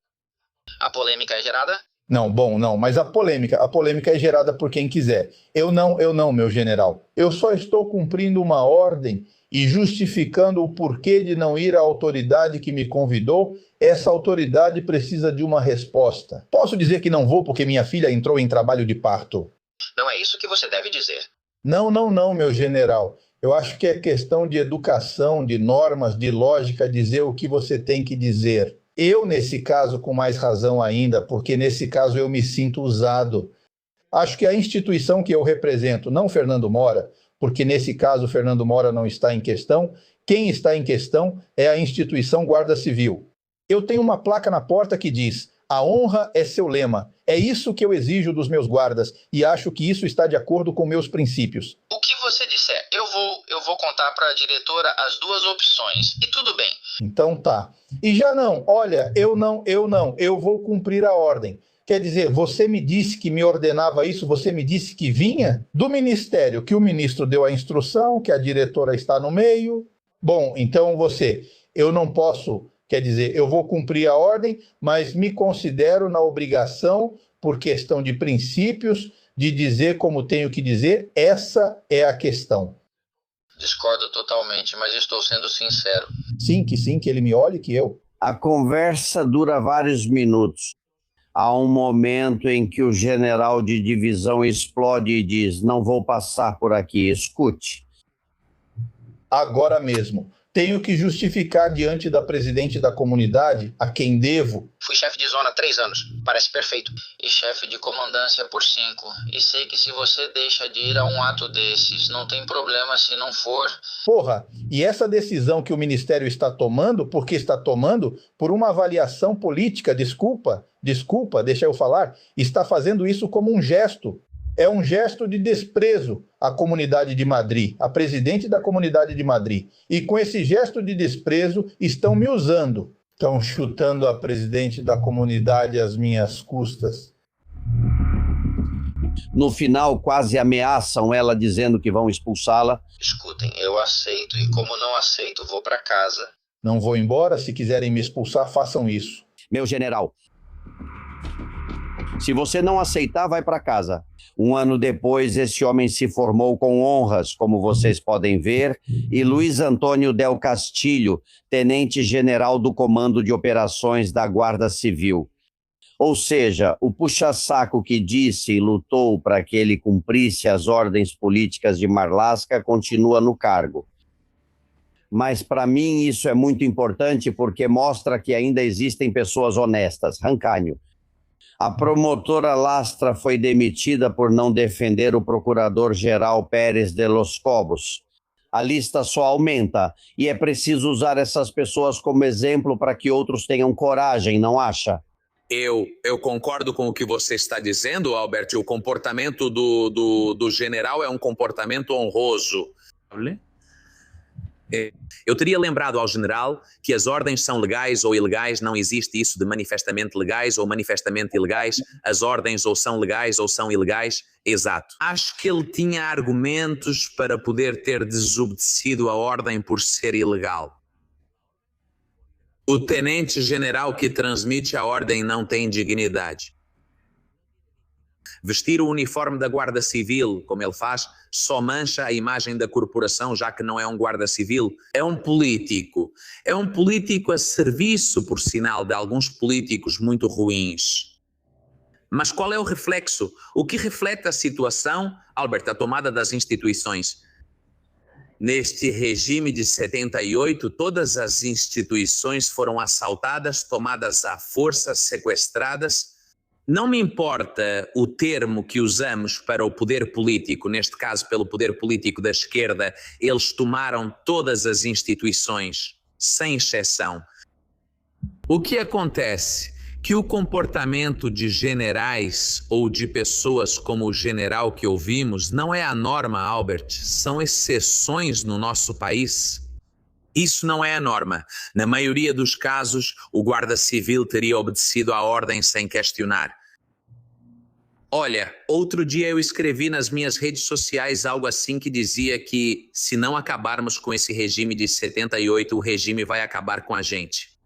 A polêmica é gerada? Não, mas a polêmica é gerada por quem quiser. Eu não, meu general. Eu só estou cumprindo uma ordem e justificando o porquê de não ir à autoridade que me convidou. Essa autoridade precisa de uma resposta. Posso dizer que não vou porque minha filha entrou em trabalho de parto? Não é isso que você deve dizer. Não, meu general. Eu acho que é questão de educação, de normas, de lógica, dizer o que você tem que dizer. Eu, nesse caso, com mais razão ainda, porque nesse caso eu me sinto usado. Acho que a instituição que eu represento, não Fernando Mora, porque nesse caso Fernando Mora não está em questão, quem está em questão é a instituição Guarda Civil. Eu tenho uma placa na porta que diz: a honra é seu lema. É isso que eu exijo dos meus guardas e acho que isso está de acordo com meus princípios. O que você disser, eu vou contar para a diretora as duas opções e tudo bem. Então tá. E já não, olha, eu vou cumprir a ordem. Quer dizer, você me disse que me ordenava isso, você me disse que vinha do ministério, que o ministro deu a instrução, que a diretora está no meio. Bom, então eu não posso... Quer dizer, eu vou cumprir a ordem, mas me considero na obrigação, por questão de princípios, de dizer como tenho que dizer. Essa é a questão. Discordo totalmente, mas estou sendo sincero. Sim, que ele me olhe, que eu. A conversa dura vários minutos. Há um momento em que o general de divisão explode e diz: não vou passar por aqui, escute. Agora mesmo. Tenho que justificar diante da presidente da comunidade, a quem devo. Fui chefe de zona há 3 anos, parece perfeito. E chefe de comandância por 5. E sei que se você deixa de ir a um ato desses, não tem problema se não for. Porra, e essa decisão que o Ministério está tomando, porque está tomando por uma avaliação política, desculpa, deixa eu falar, está fazendo isso como um gesto. É um gesto de desprezo à comunidade de Madrid, à presidente da comunidade de Madrid. E com esse gesto de desprezo, estão me usando. Estão chutando a presidente da comunidade às minhas custas. No final, quase ameaçam ela, dizendo que vão expulsá-la. Escutem, eu aceito, e como não aceito, vou para casa. Não vou embora, se quiserem me expulsar, façam isso. Meu general, se você não aceitar, vai para casa. 1 ano depois, esse homem se formou com honras, como vocês podem ver, e Luiz Antônio Del Castilho, tenente-general do Comando de Operações da Guarda Civil. Ou seja, o puxa-saco que disse e lutou para que ele cumprisse as ordens políticas de Marlaska continua no cargo. Mas para mim isso é muito importante porque mostra que ainda existem pessoas honestas. Rancânio. A promotora Lastra foi demitida por não defender o procurador-geral Pérez de los Cobos. A lista só aumenta e é preciso usar essas pessoas como exemplo para que outros tenham coragem, não acha? Eu concordo com o que você está dizendo, Albert. O comportamento do general é um comportamento honroso. Eu teria lembrado ao general que as ordens são legais ou ilegais, não existe isso de manifestamente legais ou manifestamente ilegais, as ordens ou são legais ou são ilegais, exato. Acho que ele tinha argumentos para poder ter desobedecido a ordem por ser ilegal. O tenente-general que transmite a ordem não tem dignidade. Vestir o uniforme da Guarda Civil, como ele faz, só mancha a imagem da corporação, já que não é um guarda civil. É um político. É um político a serviço, por sinal, de alguns políticos muito ruins. Mas qual é o reflexo? O que reflete a situação, Albert, a tomada das instituições? Neste regime de 78, todas as instituições foram assaltadas, tomadas à força, sequestradas. Não me importa o termo que usamos para o poder político, neste caso pelo poder político da esquerda, eles tomaram todas as instituições, sem exceção. O que acontece? Que o comportamento de generais ou de pessoas como o general que ouvimos não é a norma, Albert, são exceções no nosso país. Isso não é a norma. Na maioria dos casos, o guarda civil teria obedecido à ordem sem questionar. Olha, outro dia eu escrevi nas minhas redes sociais algo assim que dizia que se não acabarmos com esse regime de 78, o regime vai acabar com a gente.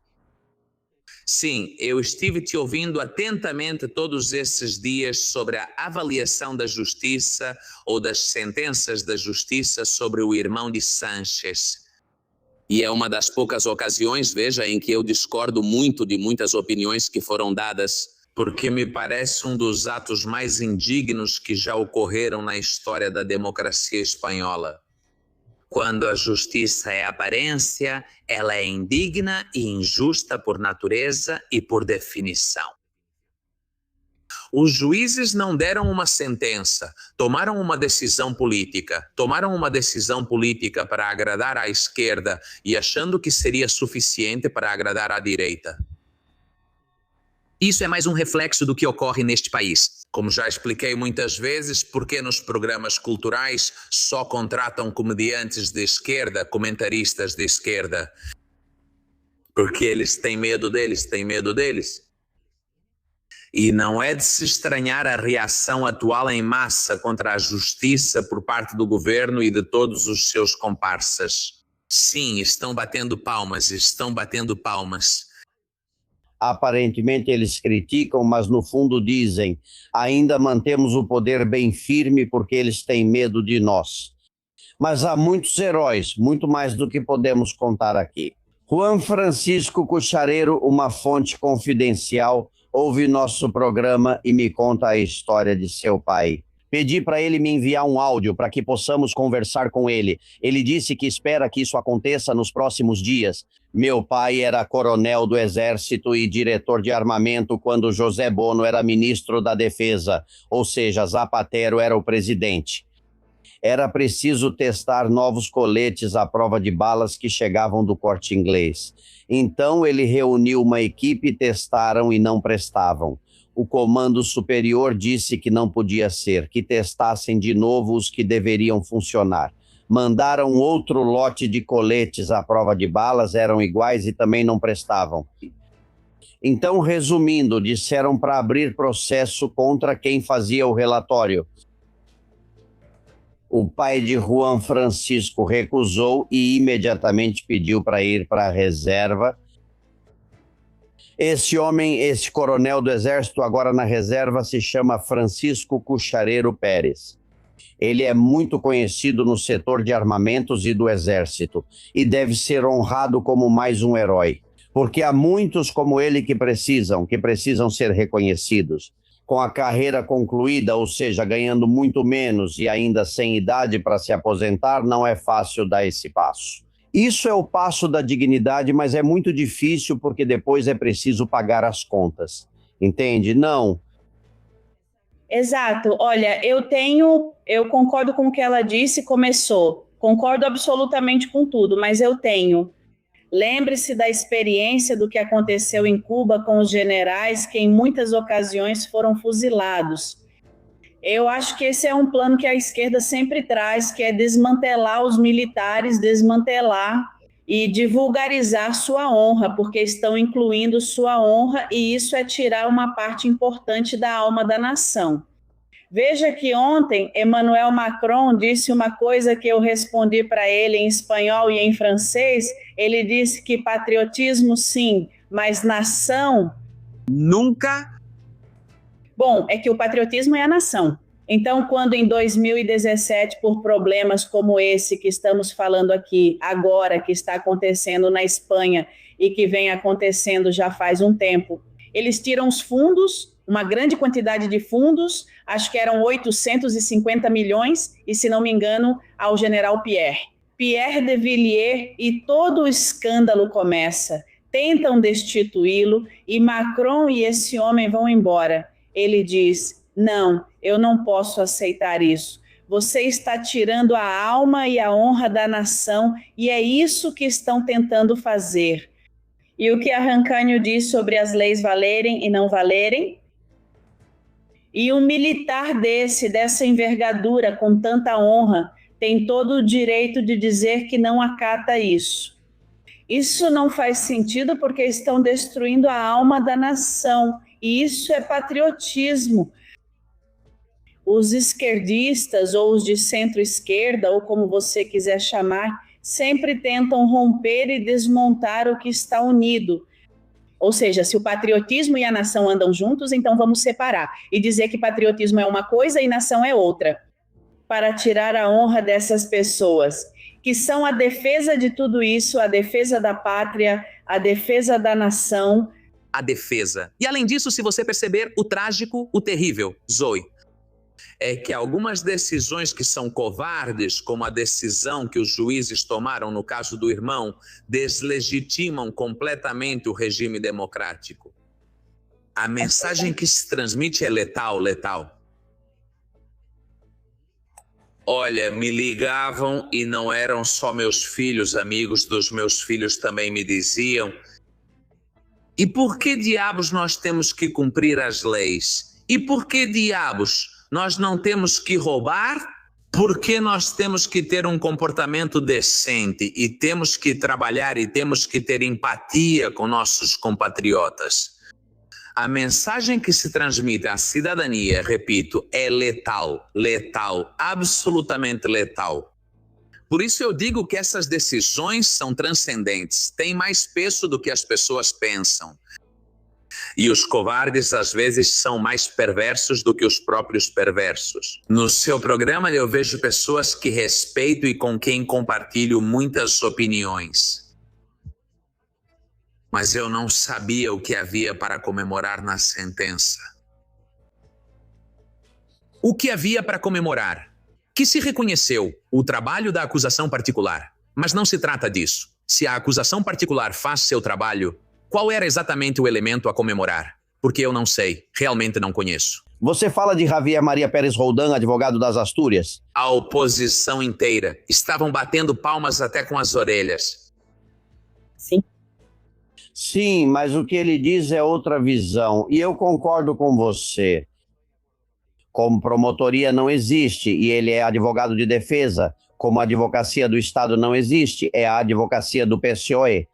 Sim, eu estive te ouvindo atentamente todos esses dias sobre a avaliação da justiça ou das sentenças da justiça sobre o irmão de Sánchez. E é uma das poucas ocasiões, veja, em que eu discordo muito de muitas opiniões que foram dadas, porque me parece um dos atos mais indignos que já ocorreram na história da democracia espanhola. Quando a justiça é aparência, ela é indigna e injusta por natureza e por definição. Os juízes não deram uma sentença, tomaram uma decisão política. Tomaram uma decisão política para agradar à esquerda e achando que seria suficiente para agradar à direita. Isso é mais um reflexo do que ocorre neste país. Como já expliquei muitas vezes, porque nos programas culturais só contratam comediantes de esquerda, comentaristas de esquerda? Porque eles têm medo deles. E não é de se estranhar a reação atual em massa contra a justiça por parte do governo e de todos os seus comparsas. Sim, estão batendo palmas. Aparentemente eles criticam, mas no fundo dizem: ainda mantemos o poder bem firme porque eles têm medo de nós. Mas há muitos heróis, muito mais do que podemos contar aqui. Juan Francisco Cuchareiro, uma fonte confidencial, ouve nosso programa e me conta a história de seu pai. Pedi para ele me enviar um áudio para que possamos conversar com ele. Ele disse que espera que isso aconteça nos próximos dias. Meu pai era coronel do Exército e diretor de armamento quando José Bono era ministro da Defesa, ou seja, Zapatero era o presidente. Era preciso testar novos coletes à prova de balas que chegavam do Corte Inglês. Então ele reuniu uma equipe, testaram e não prestavam. O comando superior disse que não podia ser, que testassem de novo os que deveriam funcionar. Mandaram outro lote de coletes à prova de balas, eram iguais e também não prestavam. Então, resumindo, disseram para abrir processo contra quem fazia o relatório. O pai de Juan Francisco recusou e imediatamente pediu para ir para a reserva. Esse homem, esse coronel do Exército, agora na reserva, se chama Francisco Cuchareiro Pérez. Ele é muito conhecido no setor de armamentos e do Exército e deve ser honrado como mais um herói, porque há muitos como ele que precisam ser reconhecidos. Com a carreira concluída, ou seja, ganhando muito menos e ainda sem idade para se aposentar, não é fácil dar esse passo. Isso é o passo da dignidade, mas é muito difícil porque depois é preciso pagar as contas. Entende? Não. Exato. Olha, eu concordo com o que ela disse, concordo absolutamente com tudo, mas eu tenho. Lembre-se da experiência do que aconteceu em Cuba com os generais que em muitas ocasiões foram fuzilados. Eu acho que esse é um plano que a esquerda sempre traz, que é desmantelar os militares, desmantelar e divulgarizar sua honra, porque estão incluindo sua honra e isso é tirar uma parte importante da alma da nação. Veja que ontem Emmanuel Macron disse uma coisa que eu respondi para ele em espanhol e em francês. Ele disse que patriotismo sim, mas nação nunca. Bom, é que o patriotismo é a nação. Então, quando em 2017, por problemas como esse que estamos falando aqui agora, que está acontecendo na Espanha e que vem acontecendo já faz um tempo, eles tiram os fundos, uma grande quantidade de fundos, acho que eram 850 milhões, e se não me engano, ao general Pierre de Villiers, e todo o escândalo começa. Tentam destituí-lo e Macron e esse homem vão embora. Ele diz: não, eu não posso aceitar isso. Você está tirando a alma e a honra da nação e é isso que estão tentando fazer. E o que Arrancânio diz sobre as leis valerem e não valerem? E um militar dessa envergadura, com tanta honra, tem todo o direito de dizer que não acata isso. Isso não faz sentido porque estão destruindo a alma da nação. E isso é patriotismo. os esquerdistas ou os de centro-esquerda, ou como você quiser chamar, sempre tentam romper e desmontar o que está unido. Ou seja, se o patriotismo e a nação andam juntos, então vamos separar e dizer que patriotismo é uma coisa e nação é outra, para tirar a honra dessas pessoas, que são a defesa de tudo isso, a defesa da pátria, a defesa da nação. A defesa. E além disso, se você perceber o trágico, o terrível, Zoe, é que algumas decisões que são covardes, como a decisão que os juízes tomaram no caso do irmão, deslegitimam completamente o regime democrático. A mensagem que se transmite é letal, letal. Olha, me ligavam e não eram só meus filhos, amigos dos meus filhos também me diziam: e por que diabos nós temos que cumprir as leis? E por que diabos nós não temos que roubar? Por que nós temos que ter um comportamento decente e temos que trabalhar e temos que ter empatia com nossos compatriotas? A mensagem que se transmite à cidadania, repito, é letal, letal, absolutamente letal. Por isso eu digo que essas decisões são transcendentes, têm mais peso do que as pessoas pensam. E os covardes, às vezes, são mais perversos do que os próprios perversos. No seu programa, eu vejo pessoas que respeito e com quem compartilho muitas opiniões. Mas eu não sabia o que havia para comemorar na sentença. O que havia para comemorar? Que se reconheceu o trabalho da acusação particular. Mas não se trata disso. Se a acusação particular faz seu trabalho, qual era exatamente o elemento a comemorar? Porque eu não sei, realmente não conheço. Você fala de Javier Maria Pérez Roldán, advogado das Astúrias? A oposição inteira. Estavam batendo palmas até com as orelhas. Sim. Sim, mas o que ele diz é outra visão. E eu concordo com você. Como promotoria não existe, e ele é advogado de defesa. Como a advocacia do Estado não existe, é a advocacia do PCOE.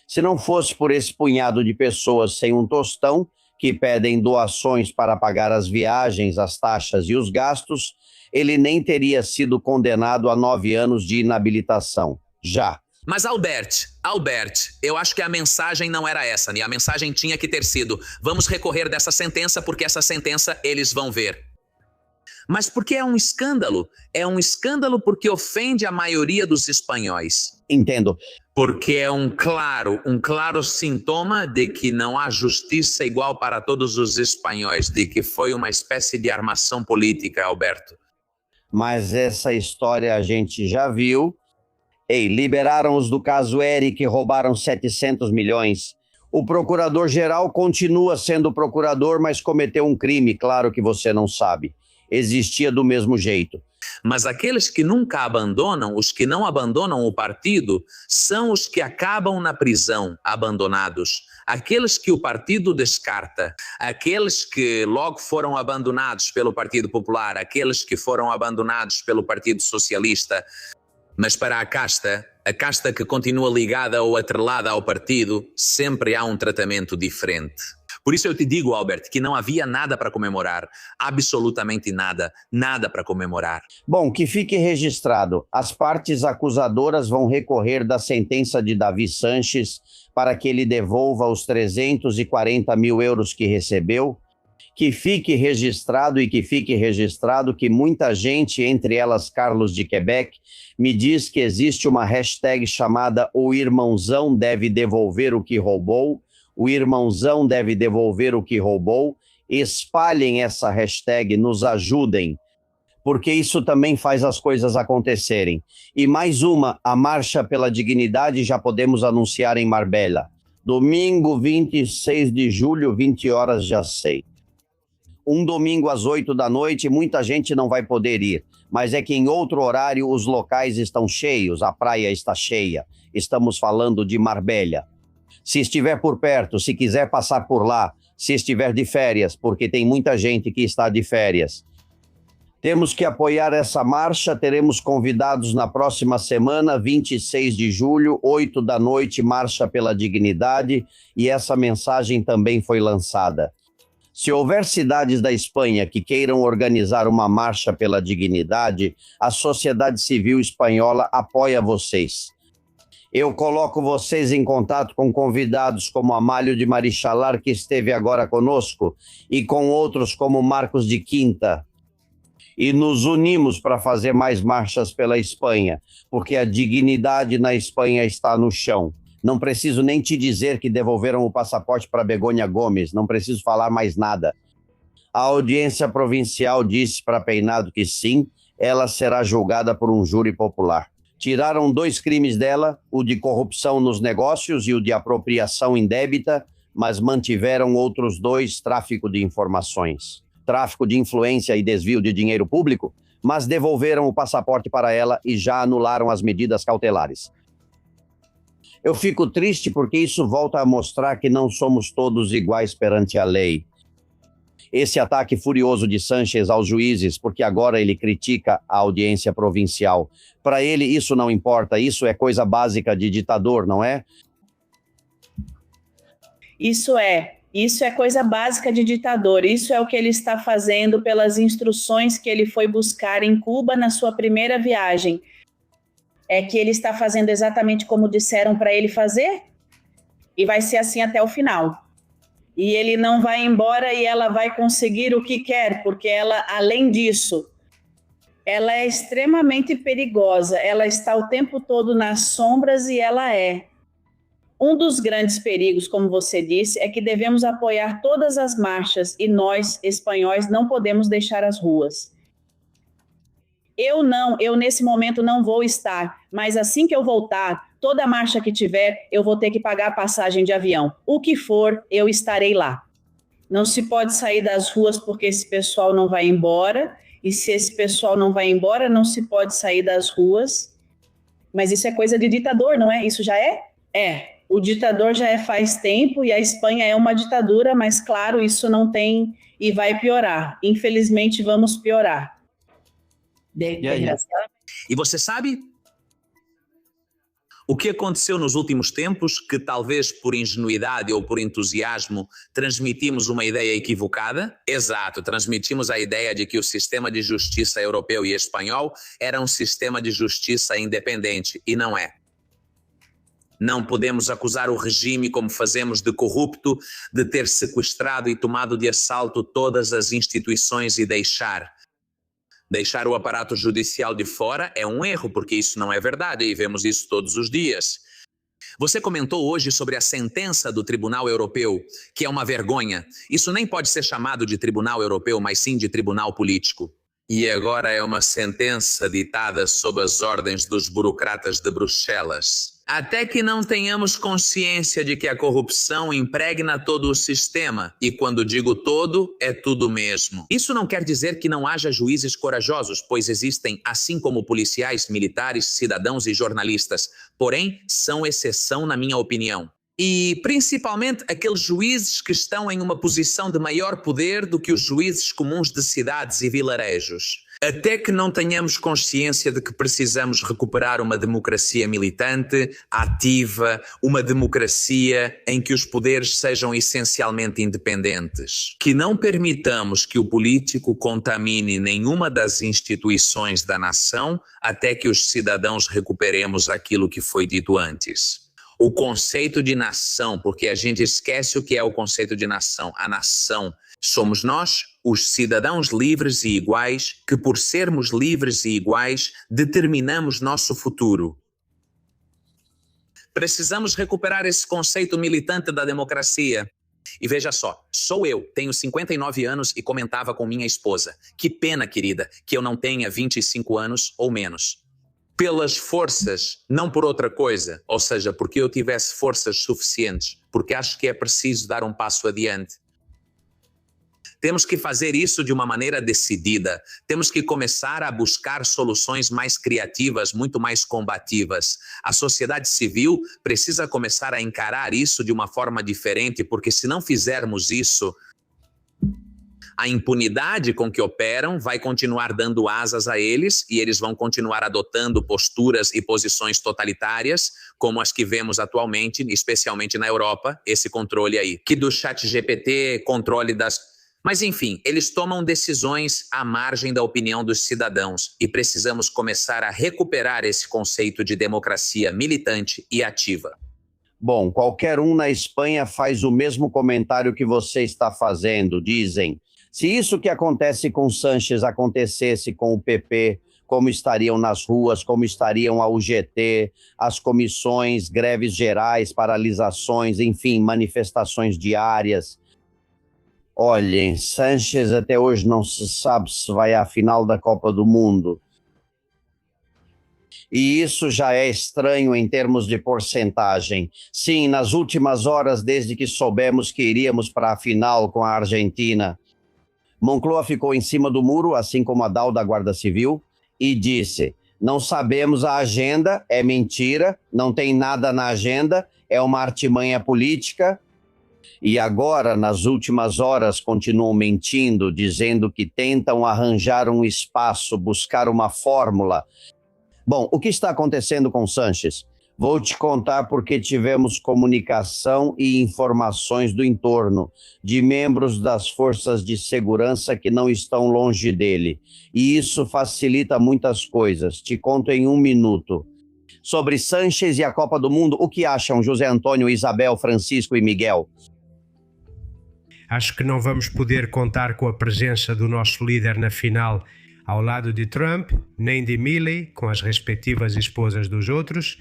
Se não fosse por esse punhado de pessoas sem um tostão, que pedem doações para pagar as viagens, as taxas e os gastos, ele nem teria sido condenado a 9 anos de inabilitação. Já. Mas Albert, eu acho que a mensagem não era essa, né? A mensagem tinha que ter sido: vamos recorrer dessa sentença porque essa sentença eles vão ver. Mas porque é um escândalo? É um escândalo porque ofende a maioria dos espanhóis. Entendo. Porque é um claro sintoma de que não há justiça igual para todos os espanhóis, de que foi uma espécie de armação política, Alberto. Mas essa história a gente já viu. Ei, liberaram os do caso Eric, que roubaram 700 milhões. O procurador-geral continua sendo procurador, mas cometeu um crime, claro que você não sabe. Existia do mesmo jeito. Mas aqueles que nunca abandonam, os que não abandonam o partido, são os que acabam na prisão, abandonados. Aqueles que o partido descarta, aqueles que logo foram abandonados pelo Partido Popular, aqueles que foram abandonados pelo Partido Socialista. Mas para a casta que continua ligada ou atrelada ao partido, sempre há um tratamento diferente. Por isso eu te digo, Albert, que não havia nada para comemorar, absolutamente nada, nada para comemorar. Bom, que fique registrado, as partes acusadoras vão recorrer da sentença de Davi Sanches para que ele devolva os 340 mil euros que recebeu. Que fique registrado que muita gente, entre elas Carlos de Quebec, me diz que existe uma hashtag chamada "O Irmãozão deve devolver o que roubou", o irmãozão deve devolver o que roubou. Espalhem essa hashtag, nos ajudem, porque isso também faz as coisas acontecerem. E mais uma, a Marcha pela Dignidade já podemos anunciar em Marbella. Domingo 26 de julho, 20 horas, já sei. Um domingo às 8 da noite, muita gente não vai poder ir, mas é que em outro horário os locais estão cheios, a praia está cheia. Estamos falando de Marbella. Se estiver por perto, se quiser passar por lá, se estiver de férias, porque tem muita gente que está de férias. Temos que apoiar essa marcha, teremos convidados na próxima semana, 26 de julho, 8 da noite, Marcha pela Dignidade, e essa mensagem também foi lançada. Se houver cidades da Espanha que queiram organizar uma marcha pela dignidade, a sociedade civil espanhola apoia vocês. Eu coloco vocês em contato com convidados como Amálio de Marichalar, que esteve agora conosco, e com outros como Marcos de Quinta. E nos unimos para fazer mais marchas pela Espanha, porque a dignidade na Espanha está no chão. Não preciso nem te dizer que devolveram o passaporte para Begônia Gomes, não preciso falar mais nada. A audiência provincial disse para Peinado que sim, ela será julgada por um júri popular. Tiraram 2 crimes dela, o de corrupção nos negócios e o de apropriação indébita, mas mantiveram outros 2, tráfico de informações, tráfico de influência e desvio de dinheiro público, mas devolveram o passaporte para ela e já anularam as medidas cautelares. Eu fico triste porque isso volta a mostrar que não somos todos iguais perante a lei. Esse ataque furioso de Sánchez aos juízes, porque agora ele critica a audiência provincial. Para ele isso não importa, isso é coisa básica de ditador, não é? Isso é coisa básica de ditador, isso é o que ele está fazendo pelas instruções que ele foi buscar em Cuba na sua primeira viagem. É que ele está fazendo exatamente como disseram para ele fazer e vai ser assim até o final. E ele não vai embora e ela vai conseguir o que quer, porque ela, além disso, ela é extremamente perigosa, ela está o tempo todo nas sombras e ela é. Um dos grandes perigos, como você disse, é que devemos apoiar todas as marchas e nós, espanhóis, não podemos deixar as ruas. Eu nesse momento não vou estar, mas assim que eu voltar, toda marcha que tiver, eu vou ter que pagar a passagem de avião. O que for, eu estarei lá. Não se pode sair das ruas porque esse pessoal não vai embora, e se esse pessoal não vai embora, não se pode sair das ruas. Mas isso é coisa de ditador, não é? Isso já é? É. O ditador já é faz tempo, e a Espanha é uma ditadura, mas claro, isso não tem e vai piorar. Infelizmente, vamos piorar. E você sabe o que aconteceu nos últimos tempos, que talvez por ingenuidade ou por entusiasmo transmitimos uma ideia equivocada? Exato, transmitimos a ideia de que o sistema de justiça europeu e espanhol era um sistema de justiça independente, e não é. Não podemos acusar o regime, como fazemos, de corrupto, de ter sequestrado e tomado de assalto todas as instituições e deixar o aparato judicial de fora é um erro, porque isso não é verdade e vemos isso todos os dias. Você comentou hoje sobre a sentença do Tribunal Europeu, que é uma vergonha. Isso nem pode ser chamado de Tribunal Europeu, mas sim de Tribunal Político. E agora é uma sentença ditada sob as ordens dos burocratas de Bruxelas. Até que não tenhamos consciência de que a corrupção impregna todo o sistema, e quando digo todo, é tudo mesmo. Isso não quer dizer que não haja juízes corajosos, pois existem, assim como policiais, militares, cidadãos e jornalistas, porém, são exceção na minha opinião. E principalmente aqueles juízes que estão em uma posição de maior poder do que os juízes comuns de cidades e vilarejos. Até que não tenhamos consciência de que precisamos recuperar uma democracia militante, ativa, uma democracia em que os poderes sejam essencialmente independentes. Que não permitamos que o político contamine nenhuma das instituições da nação até que os cidadãos recuperemos aquilo que foi dito antes. O conceito de nação, porque a gente esquece o que é o conceito de nação. A nação somos nós, os cidadãos livres e iguais, que por sermos livres e iguais, determinamos nosso futuro. Precisamos recuperar esse conceito militante da democracia. E veja só, sou eu, tenho 59 anos e comentava com minha esposa. Que pena, querida, que eu não tenha 25 anos ou menos. Pelas forças, não por outra coisa, ou seja, porque eu tivesse forças suficientes, porque acho que é preciso dar um passo adiante. Temos que fazer isso de uma maneira decidida, temos que começar a buscar soluções mais criativas, muito mais combativas. A sociedade civil precisa começar a encarar isso de uma forma diferente, porque se não fizermos isso, a impunidade com que operam vai continuar dando asas a eles e eles vão continuar adotando posturas e posições totalitárias, como as que vemos atualmente, especialmente na Europa, esse controle aí. Que do ChatGPT, controle das Mas enfim, eles tomam decisões à margem da opinião dos cidadãos e precisamos começar a recuperar esse conceito de democracia militante e ativa. Bom, qualquer um na Espanha faz o mesmo comentário que você está fazendo, dizem. Se isso que acontece com Sánchez acontecesse com o PP, como estariam nas ruas, como estariam a UGT, as comissões, greves gerais, paralisações, enfim, manifestações diárias. Olhem, Sánchez até hoje não se sabe se vai à final da Copa do Mundo. E isso já é estranho em termos de porcentagem. Sim, nas últimas horas, desde que soubemos que iríamos para a final com a Argentina, Moncloa ficou em cima do muro, assim como a DAO da Guarda Civil, e disse: não sabemos a agenda, é mentira, não tem nada na agenda, é uma artimanha política. E agora, nas últimas horas, continuam mentindo, dizendo que tentam arranjar um espaço, buscar uma fórmula. Bom, o que está acontecendo com Sánchez? Vou te contar porque tivemos comunicação e informações do entorno, de membros das forças de segurança que não estão longe dele. E isso facilita muitas coisas. Te conto em 1 minuto. Sobre Sánchez e a Copa do Mundo, o que acham José Antônio, Isabel, Francisco e Miguel? Acho que não vamos poder contar com a presença do nosso líder na final ao lado de Trump, nem de Milley, com as respectivas esposas dos outros.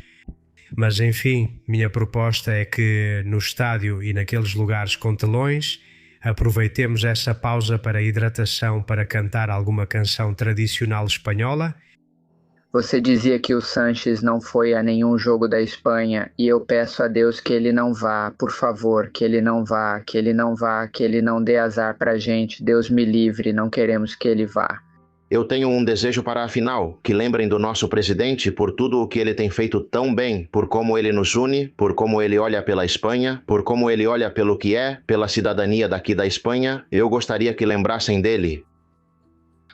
Mas, enfim, minha proposta é que no estádio e naqueles lugares com telões aproveitemos essa pausa para hidratação para cantar alguma canção tradicional espanhola. Você dizia que o Sánchez não foi a nenhum jogo da Espanha e eu peço a Deus que ele não vá, por favor, que ele não vá, que ele não vá, que ele não dê azar pra gente. Deus me livre, não queremos que ele vá. Eu tenho um desejo para a final, que lembrem do nosso presidente por tudo o que ele tem feito tão bem, por como ele nos une, por como ele olha pela Espanha, por como ele olha pelo que é, pela cidadania daqui da Espanha. Eu gostaria que lembrassem dele.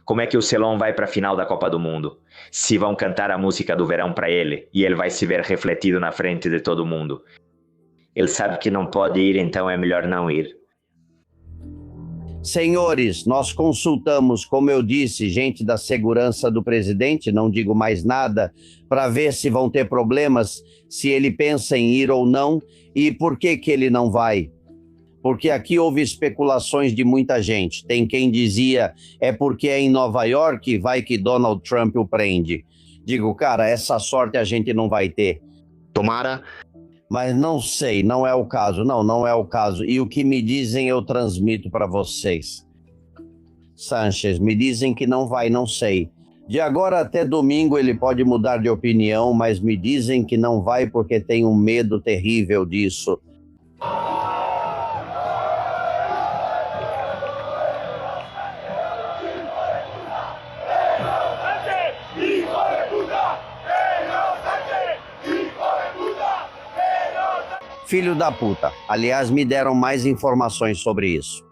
Como é que o Celon vai para a final da Copa do Mundo? Se vão cantar a música do verão para ele, e ele vai se ver refletido na frente de todo mundo. Ele sabe que não pode ir, então é melhor não ir. Senhores, nós consultamos, como eu disse, gente da segurança do presidente, não digo mais nada, para ver se vão ter problemas, se ele pensa em ir ou não, e por que ele não vai. Porque aqui houve especulações de muita gente. Tem quem dizia, é porque é em Nova York, vai que Donald Trump o prende. Digo, cara, essa sorte a gente não vai ter. Tomara. Mas não sei, não é o caso. Não é o caso. E o que me dizem eu transmito para vocês. Sánchez, me dizem que não vai, não sei. De agora até domingo ele pode mudar de opinião, mas me dizem que não vai porque tem um medo terrível disso. Filho da puta. Aliás, me deram mais informações sobre isso.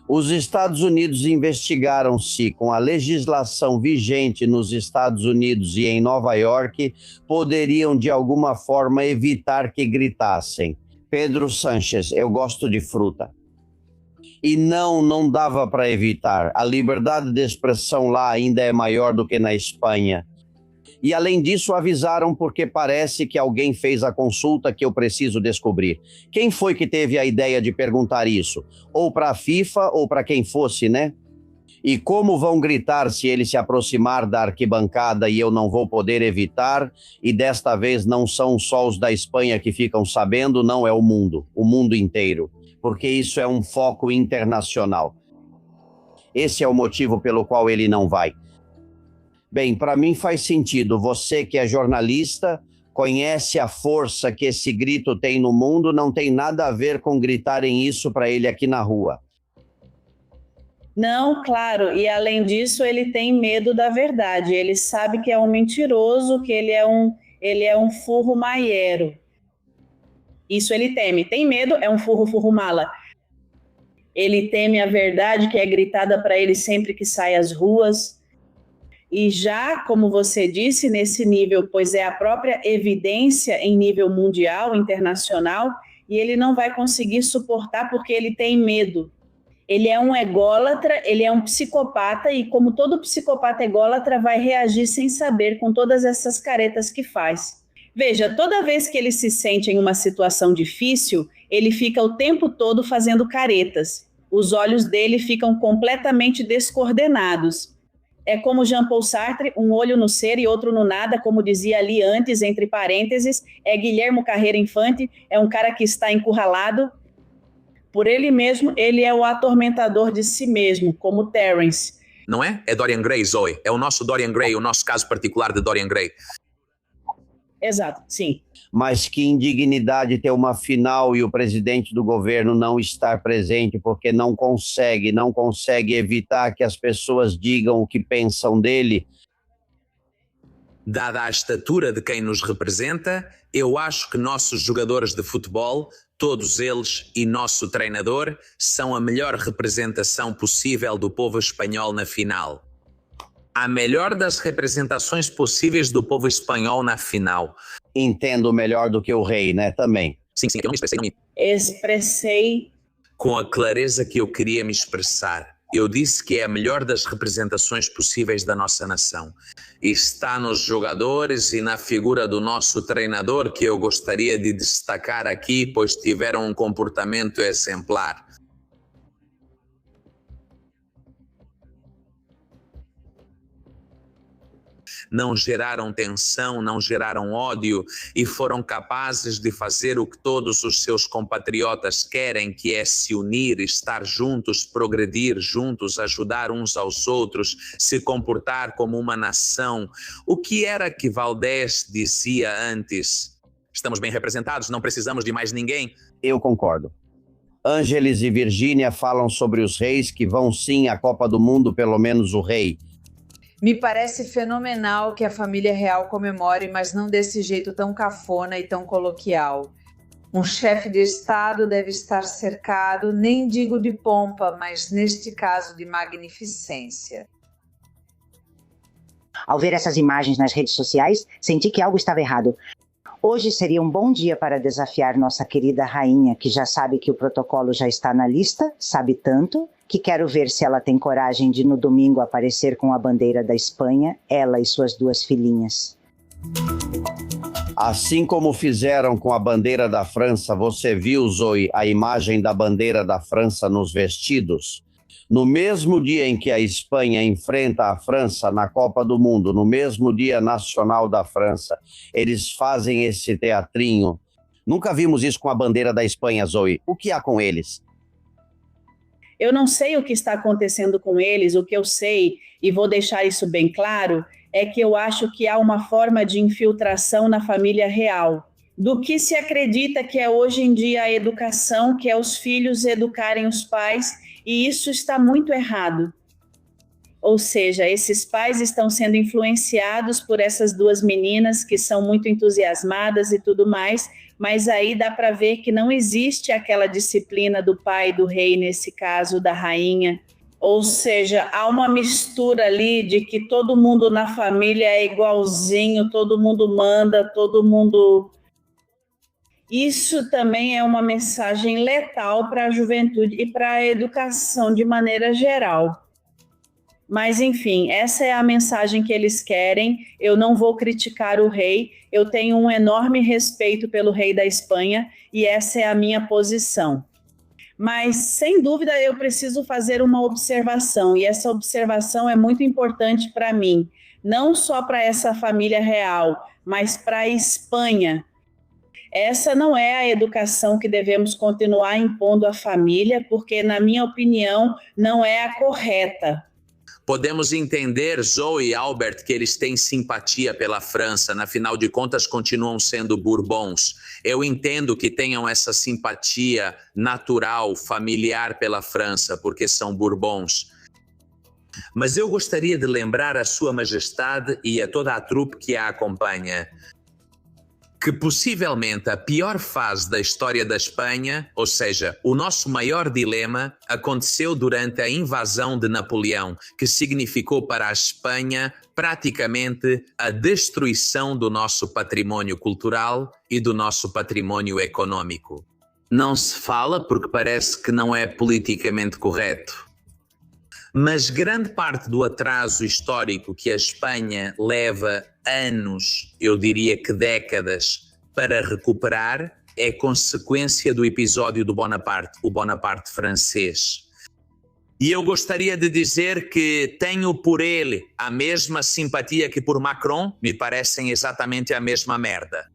Os Estados Unidos investigaram se, com a legislação vigente nos Estados Unidos e em Nova York, poderiam de alguma forma evitar que gritassem: Pedro Sánchez, eu gosto de fruta. E não dava para evitar. A liberdade de expressão lá ainda é maior do que na Espanha. E, além disso, avisaram porque parece que alguém fez a consulta que eu preciso descobrir. Quem foi que teve a ideia de perguntar isso? Ou para a FIFA ou para quem fosse, né? E como vão gritar se ele se aproximar da arquibancada e eu não vou poder evitar? E desta vez não são só os da Espanha que ficam sabendo, não, é o mundo inteiro. Porque isso é um foco internacional. Esse é o motivo pelo qual ele não vai. Bem, para mim faz sentido. Você que é jornalista, conhece a força que esse grito tem no mundo, não tem nada a ver com gritarem isso para ele aqui na rua. Não, claro. E além disso, ele tem medo da verdade. Ele sabe que é um mentiroso, que ele é um furro maiero. Isso ele teme. Tem medo, é um furro mala. Ele teme a verdade que é gritada para ele sempre que sai às ruas. E já, como você disse, nesse nível, pois é a própria evidência em nível mundial, internacional, e ele não vai conseguir suportar porque ele tem medo. Ele é um ególatra, ele é um psicopata e, como todo psicopata ególatra, vai reagir sem saber com todas essas caretas que faz. Veja, toda vez que ele se sente em uma situação difícil, ele fica o tempo todo fazendo caretas. Os olhos dele ficam completamente descoordenados. É como Jean-Paul Sartre, um olho no ser e outro no nada, como dizia ali antes, entre parênteses, é Guilherme Carreira Infante, é um cara que está encurralado. Por ele mesmo, ele é o atormentador de si mesmo, como Terence. Não é? É Dorian Gray, Zoe. É o nosso Dorian Gray, o nosso caso particular de Dorian Gray. Exato, sim. Mas que indignidade ter uma final e o presidente do governo não estar presente porque não consegue evitar que as pessoas digam o que pensam dele. Dada a estatura de quem nos representa, eu acho que nossos jogadores de futebol, todos eles, e nosso treinador, são a melhor representação possível do povo espanhol na final. A melhor das representações possíveis do povo espanhol na final. Entendo melhor do que o rei, né, também. Sim, eu não me expressei, não me... Expressei... Com a clareza que eu queria me expressar. Eu disse que é a melhor das representações possíveis da nossa nação. Está nos jogadores e na figura do nosso treinador, que eu gostaria de destacar aqui, pois tiveram um comportamento exemplar. Não geraram tensão, não geraram ódio e foram capazes de fazer o que todos os seus compatriotas querem, que é se unir, estar juntos, progredir juntos, ajudar uns aos outros, se comportar como uma nação. O que era que Valdés dizia antes? Estamos bem representados, não precisamos de mais ninguém. Eu concordo. Ângeles e Virgínia falam sobre os reis que vão sim à Copa do Mundo, pelo menos o rei. Me parece fenomenal que a família real comemore, mas não desse jeito tão cafona e tão coloquial. Um chefe de Estado deve estar cercado, nem digo de pompa, mas neste caso de magnificência. Ao ver essas imagens nas redes sociais, senti que algo estava errado. Hoje seria um bom dia para desafiar nossa querida rainha, que já sabe que o protocolo já está na lista, sabe tanto, que quero ver se ela tem coragem de no domingo aparecer com a bandeira da Espanha, ela e suas 2 filhinhas. Assim como fizeram com a bandeira da França, você viu, Zoe, a imagem da bandeira da França nos vestidos? No mesmo dia em que a Espanha enfrenta a França na Copa do Mundo, no mesmo dia nacional da França, eles fazem esse teatrinho. Nunca vimos isso com a bandeira da Espanha, Zoe. O que há com eles? Eu não sei o que está acontecendo com eles, o que eu sei, e vou deixar isso bem claro, é que eu acho que há uma forma de infiltração na família real. Do que se acredita que é hoje em dia a educação, que é os filhos educarem os pais, e isso está muito errado. Ou seja, esses pais estão sendo influenciados por essas 2 meninas que são muito entusiasmadas e tudo mais, mas aí dá para ver que não existe aquela disciplina do pai do rei, nesse caso da rainha. Ou seja, há uma mistura ali de que todo mundo na família é igualzinho, todo mundo manda, todo mundo... Isso também é uma mensagem letal para a juventude e para a educação de maneira geral. Mas, enfim, essa é a mensagem que eles querem. Eu não vou criticar o rei, eu tenho um enorme respeito pelo rei da Espanha e essa é a minha posição. Mas, sem dúvida, eu preciso fazer uma observação, e essa observação é muito importante para mim, não só para essa família real, mas para a Espanha. Essa não é a educação que devemos continuar impondo à família, porque, na minha opinião, não é a correta. Podemos entender, Zoe e Albert, que eles têm simpatia pela França, na final de contas continuam sendo Bourbons. Eu entendo que tenham essa simpatia natural, familiar pela França, porque são Bourbons. Mas eu gostaria de lembrar a Sua Majestade e a toda a trupe que a acompanha que possivelmente a pior fase da história da Espanha, ou seja, o nosso maior dilema, aconteceu durante a invasão de Napoleão, que significou para a Espanha praticamente a destruição do nosso patrimônio cultural e do nosso patrimônio econômico. Não se fala porque parece que não é politicamente correto. Mas grande parte do atraso histórico que a Espanha leva anos, eu diria que décadas, para recuperar, é consequência do episódio do Bonaparte, o Bonaparte francês. E eu gostaria de dizer que tenho por ele a mesma simpatia que por Macron, me parecem exatamente a mesma merda.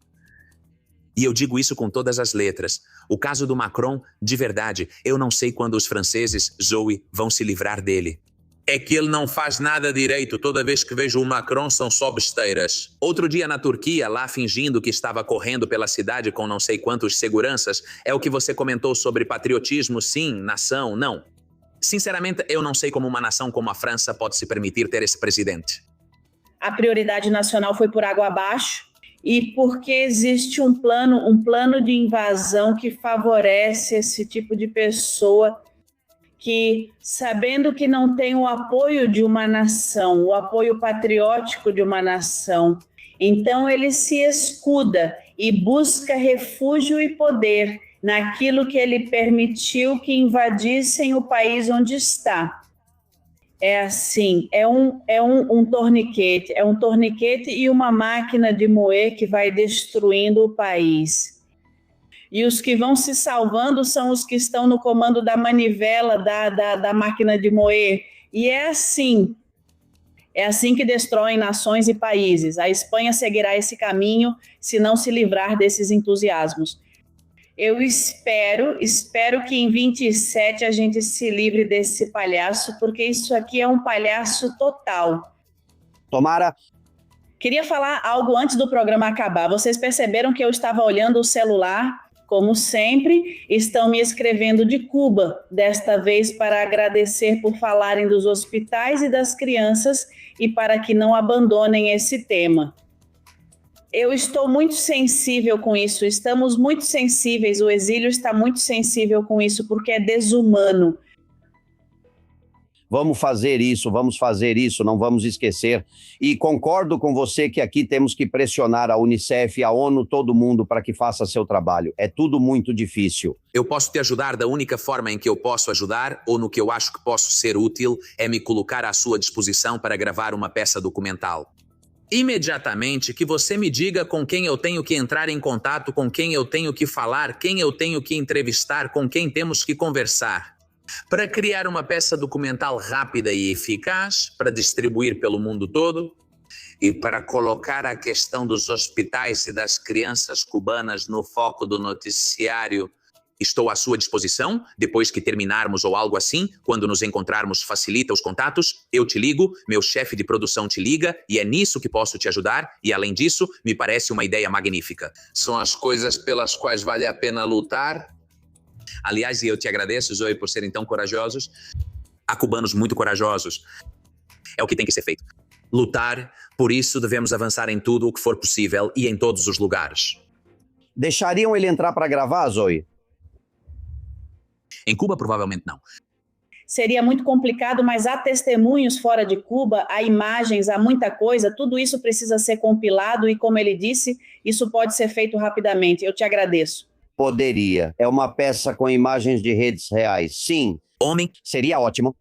E eu digo isso com todas as letras. O caso do Macron, de verdade, eu não sei quando os franceses, Zoe, vão se livrar dele. É que ele não faz nada direito. Toda vez que vejo o Macron são só besteiras. Outro dia na Turquia, lá fingindo que estava correndo pela cidade com não sei quantos seguranças, é o que você comentou sobre patriotismo, sim, nação, não. Sinceramente, eu não sei como uma nação como a França pode se permitir ter esse presidente. A prioridade nacional foi por água abaixo e porque existe um plano de invasão que favorece esse tipo de pessoa que, sabendo que não tem o apoio de uma nação, o apoio patriótico de uma nação, então ele se escuda e busca refúgio e poder naquilo que ele permitiu que invadissem o país onde está. É assim, é um torniquete e uma máquina de moer que vai destruindo o país. E os que vão se salvando são os que estão no comando da manivela da máquina de moer. E é assim que destroem nações e países. A Espanha seguirá esse caminho se não se livrar desses entusiasmos. Eu espero que em 27 a gente se livre desse palhaço, porque isso aqui é um palhaço total. Tomara. Queria falar algo antes do programa acabar. Vocês perceberam que eu estava olhando o celular, como sempre, estão me escrevendo de Cuba, desta vez para agradecer por falarem dos hospitais e das crianças e para que não abandonem esse tema. Eu estou muito sensível com isso, estamos muito sensíveis, o exílio está muito sensível com isso, porque é desumano. Vamos fazer isso, não vamos esquecer. E concordo com você que aqui temos que pressionar a Unicef, a ONU, todo mundo para que faça seu trabalho. É tudo muito difícil. Eu posso te ajudar da única forma em que eu posso ajudar, ou no que eu acho que posso ser útil, é me colocar à sua disposição para gravar uma peça documental. Imediatamente que você me diga com quem eu tenho que entrar em contato, com quem eu tenho que falar, quem eu tenho que entrevistar, com quem temos que conversar. Para criar uma peça documental rápida e eficaz, para distribuir pelo mundo todo e para colocar a questão dos hospitais e das crianças cubanas no foco do noticiário, estou à sua disposição. Depois que terminarmos ou algo assim, quando nos encontrarmos, facilita os contatos, eu te ligo, meu chefe de produção te liga e é nisso que posso te ajudar e além disso, me parece uma ideia magnífica. São as coisas pelas quais vale a pena lutar. Aliás, eu te agradeço, Zoe, por serem tão corajosos. Há cubanos muito corajosos. É o que tem que ser feito. Lutar, por isso devemos avançar em tudo o que for possível e em todos os lugares. Deixariam ele entrar para gravar, Zoe? Em Cuba, provavelmente não. Seria muito complicado, mas há testemunhos fora de Cuba, há imagens, há muita coisa, tudo isso precisa ser compilado e, como ele disse, isso pode ser feito rapidamente. Eu te agradeço. Poderia. É uma peça com imagens de redes reais. Sim. Homem. Seria ótimo.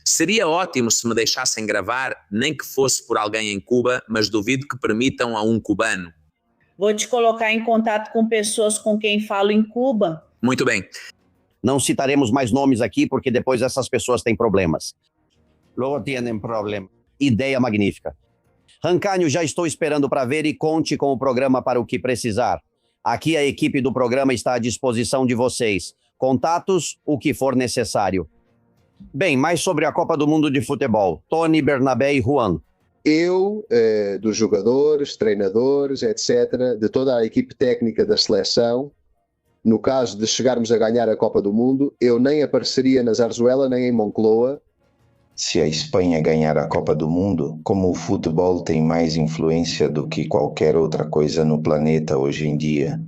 Seria ótimo se me deixassem gravar, nem que fosse por alguém em Cuba, mas duvido que permitam a um cubano. Vou te colocar em contato com pessoas com quem falo em Cuba. Muito bem. Não citaremos mais nomes aqui, porque depois essas pessoas têm problemas. Logo têm problema. Ideia magnífica. Rancanho, já estou esperando para ver e conte com o programa para o que precisar. Aqui a equipe do programa está à disposição de vocês. Contatos, o que for necessário. Bem, mais sobre a Copa do Mundo de Futebol. Tony, Bernabé e Juan. Eu, dos jogadores, treinadores, etc., de toda a equipe técnica da seleção, no caso de chegarmos a ganhar a Copa do Mundo, eu nem apareceria na Zarzuela nem em Moncloa. Se a Espanha ganhar a Copa do Mundo, como o futebol tem mais influência do que qualquer outra coisa no planeta hoje em dia,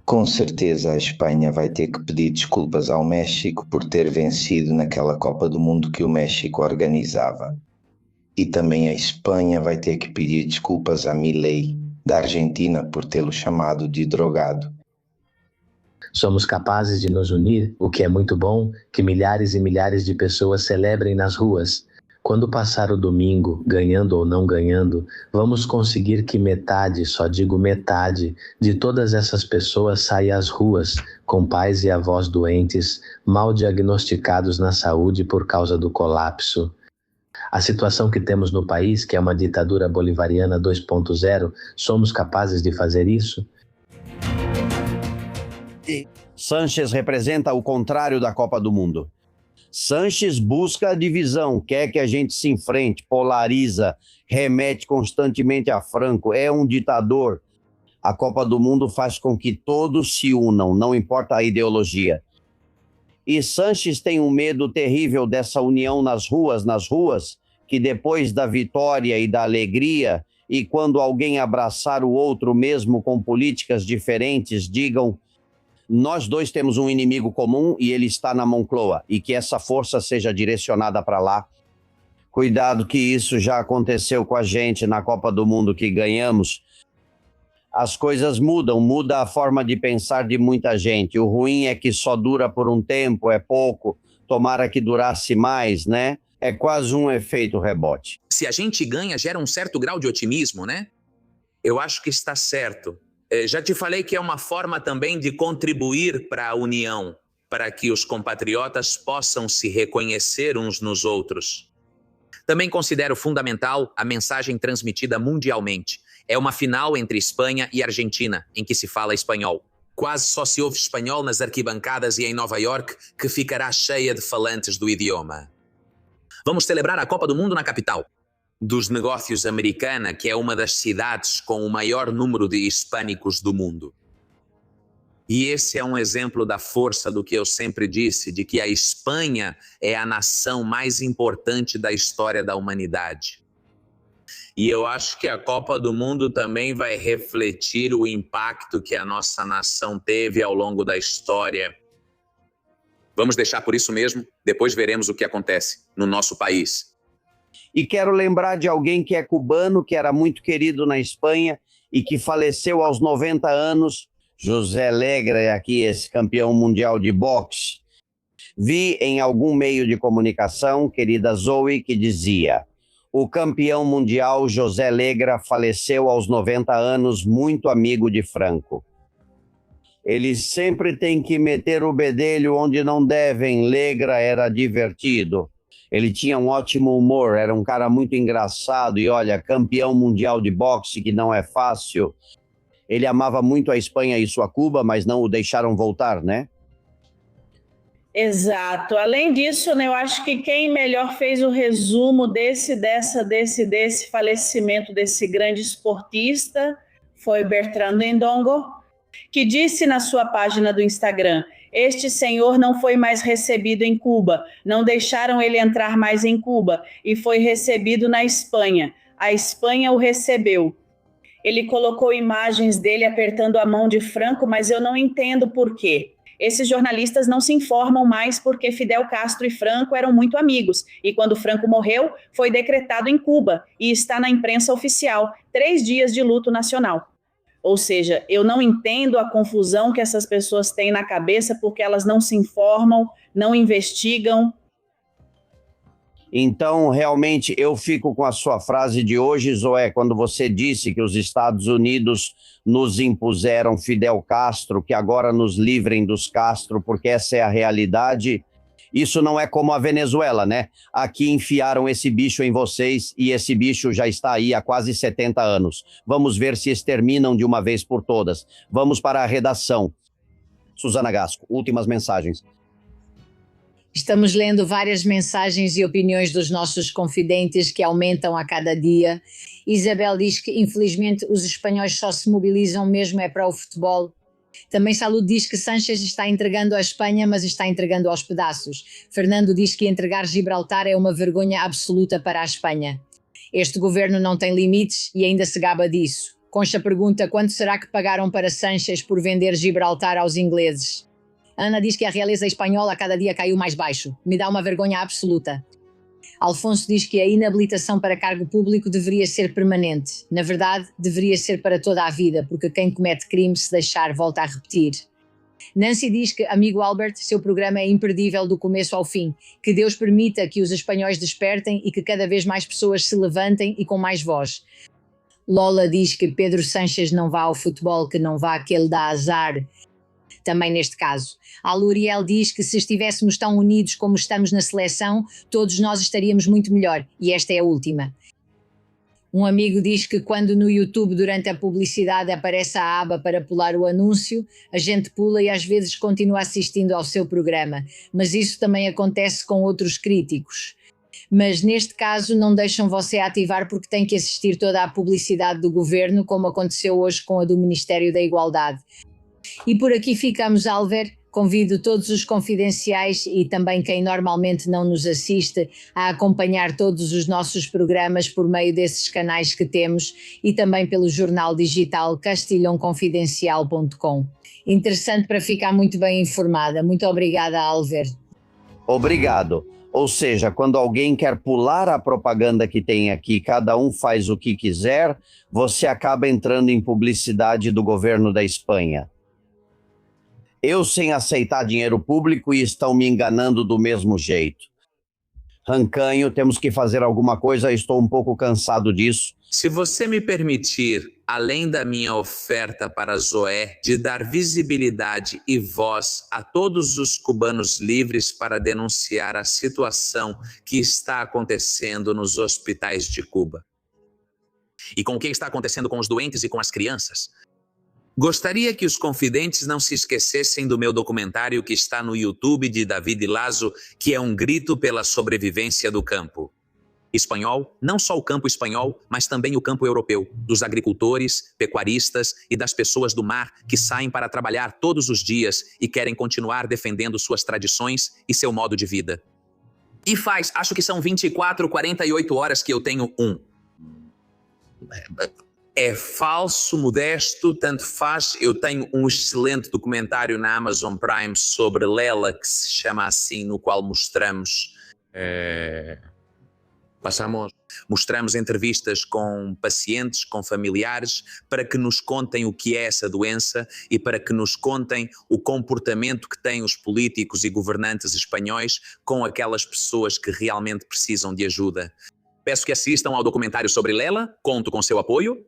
com certeza a Espanha vai ter que pedir desculpas ao México por ter vencido naquela Copa do Mundo que o México organizava. E também a Espanha vai ter que pedir desculpas a Milei, da Argentina, por tê-lo chamado de drogado. Somos capazes de nos unir, o que é muito bom, que milhares e milhares de pessoas celebrem nas ruas. Quando passar o domingo, ganhando ou não ganhando, vamos conseguir que metade, só digo metade, de todas essas pessoas saia às ruas, com pais e avós doentes, mal diagnosticados na saúde por causa do colapso. A situação que temos no país, que é uma ditadura bolivariana 2.0, somos capazes de fazer isso? Sanches representa o contrário da Copa do Mundo. Sanches busca a divisão, quer que a gente se enfrente, polariza, remete constantemente a Franco, é um ditador. A Copa do Mundo faz com que todos se unam, não importa a ideologia. E Sanches tem um medo terrível dessa união nas ruas, que depois da vitória e da alegria, e quando alguém abraçar o outro mesmo com políticas diferentes, digam: nós dois temos um inimigo comum e ele está na Moncloa, e que essa força seja direcionada para lá. Cuidado que isso já aconteceu com a gente na Copa do Mundo que ganhamos. As coisas mudam, muda a forma de pensar de muita gente. O ruim é que só dura por um tempo, é pouco. Tomara que durasse mais, né? É quase um efeito rebote. Se a gente ganha, gera um certo grau de otimismo, né? Eu acho que está certo. Já te falei que é uma forma também de contribuir para a união, para que os compatriotas possam se reconhecer uns nos outros. Também considero fundamental a mensagem transmitida mundialmente. É uma final entre Espanha e Argentina, em que se fala espanhol. Quase só se ouve espanhol nas arquibancadas e em Nova York, que ficará cheia de falantes do idioma. Vamos celebrar a Copa do Mundo na capital dos negócios americana, que é uma das cidades com o maior número de hispânicos do mundo. E esse é um exemplo da força do que eu sempre disse, de que a Espanha é a nação mais importante da história da humanidade. E eu acho que a Copa do Mundo também vai refletir o impacto que a nossa nação teve ao longo da história. Vamos deixar por isso mesmo, depois veremos o que acontece no nosso país. E quero lembrar de alguém que é cubano, que era muito querido na Espanha e que faleceu aos 90 anos, José Legra, aqui esse campeão mundial de boxe. Vi em algum meio de comunicação, querida Zoe, que dizia: o campeão mundial José Legra faleceu aos 90 anos, muito amigo de Franco. Eles sempre têm que meter o bedelho onde não devem. Legra era divertido. Ele tinha um ótimo humor, era um cara muito engraçado e, olha, campeão mundial de boxe, que não é fácil. Ele amava muito a Espanha e sua Cuba, mas não o deixaram voltar, né? Exato. Além disso, né, eu acho que quem melhor fez o resumo desse falecimento desse grande esportista foi Bertrand Endongo, que disse na sua página do Instagram: este senhor não foi mais recebido em Cuba, não deixaram ele entrar mais em Cuba e foi recebido na Espanha. A Espanha o recebeu. Ele colocou imagens dele apertando a mão de Franco, mas eu não entendo por quê. Esses jornalistas não se informam mais porque Fidel Castro e Franco eram muito amigos. E quando Franco morreu, foi decretado em Cuba e está na imprensa oficial, 3 dias de luto nacional. Ou seja, eu não entendo a confusão que essas pessoas têm na cabeça porque elas não se informam, não investigam. Então, realmente, eu fico com a sua frase de hoje, Zoé, quando você disse que os Estados Unidos nos impuseram Fidel Castro, que agora nos livrem dos Castro, porque essa é a realidade. Isso não é como a Venezuela, né? Aqui enfiaram esse bicho em vocês e esse bicho já está aí há quase 70 anos. Vamos ver se exterminam de uma vez por todas. Vamos para a redação. Suzana Gasco, últimas mensagens. Estamos lendo várias mensagens e opiniões dos nossos confidentes que aumentam a cada dia. Isabel diz que, infelizmente, os espanhóis só se mobilizam mesmo é para o futebol. Também Salud diz que Sánchez está entregando a Espanha, mas está entregando aos pedaços. Fernando diz que entregar Gibraltar é uma vergonha absoluta para a Espanha. Este governo não tem limites e ainda se gaba disso. Concha pergunta quanto será que pagaram para Sánchez por vender Gibraltar aos ingleses. Ana diz que a realeza espanhola a cada dia caiu mais baixo. Me dá uma vergonha absoluta. Alfonso diz que a inabilitação para cargo público deveria ser permanente. Na verdade, deveria ser para toda a vida, porque quem comete crime, se deixar, volta a repetir. Nancy diz que, amigo Albert, seu programa é imperdível do começo ao fim. Que Deus permita que os espanhóis despertem e que cada vez mais pessoas se levantem e com mais voz. Lola diz que Pedro Sánchez não vá ao futebol, que não vá, que ele dá azar. Também neste caso. A Luriel diz que se estivéssemos tão unidos como estamos na seleção, todos nós estaríamos muito melhor. E esta é a última. Um amigo diz que quando no YouTube durante a publicidade aparece a aba para pular o anúncio, a gente pula e às vezes continua assistindo ao seu programa, mas isso também acontece com outros críticos. Mas neste caso não deixam você ativar porque tem que assistir toda a publicidade do governo, como aconteceu hoje com a do Ministério da Igualdade. E por aqui ficamos, Álvaro. Convido todos os confidenciais e também quem normalmente não nos assiste a acompanhar todos os nossos programas por meio desses canais que temos e também pelo jornal digital castilhonconfidencial.com. Interessante para ficar muito bem informada. Muito obrigada, Álvaro. Obrigado. Ou seja, quando alguém quer pular a propaganda que tem aqui, cada um faz o que quiser, você acaba entrando em publicidade do governo da Espanha. Eu sem aceitar dinheiro público e estão me enganando do mesmo jeito. Rancanho, temos que fazer alguma coisa, estou um pouco cansado disso. Se você me permitir, além da minha oferta para Zoé, de dar visibilidade e voz a todos os cubanos livres para denunciar a situação que está acontecendo nos hospitais de Cuba. E com o que está acontecendo com os doentes e com as crianças. Gostaria que os confidentes não se esquecessem do meu documentário que está no YouTube de David Lazo, que é um grito pela sobrevivência do campo espanhol, não só o campo espanhol, mas também o campo europeu, dos agricultores, pecuaristas e das pessoas do mar que saem para trabalhar todos os dias e querem continuar defendendo suas tradições e seu modo de vida. E acho que são 24, 48 horas que eu tenho É falso, modesto, tanto faz. Eu tenho um excelente documentário na Amazon Prime sobre Lela, que se chama assim, no qual mostramos entrevistas com pacientes, com familiares, para que nos contem o que é essa doença e para que nos contem o comportamento que têm os políticos e governantes espanhóis com aquelas pessoas que realmente precisam de ajuda. Peço que assistam ao documentário sobre Lela, conto com seu apoio.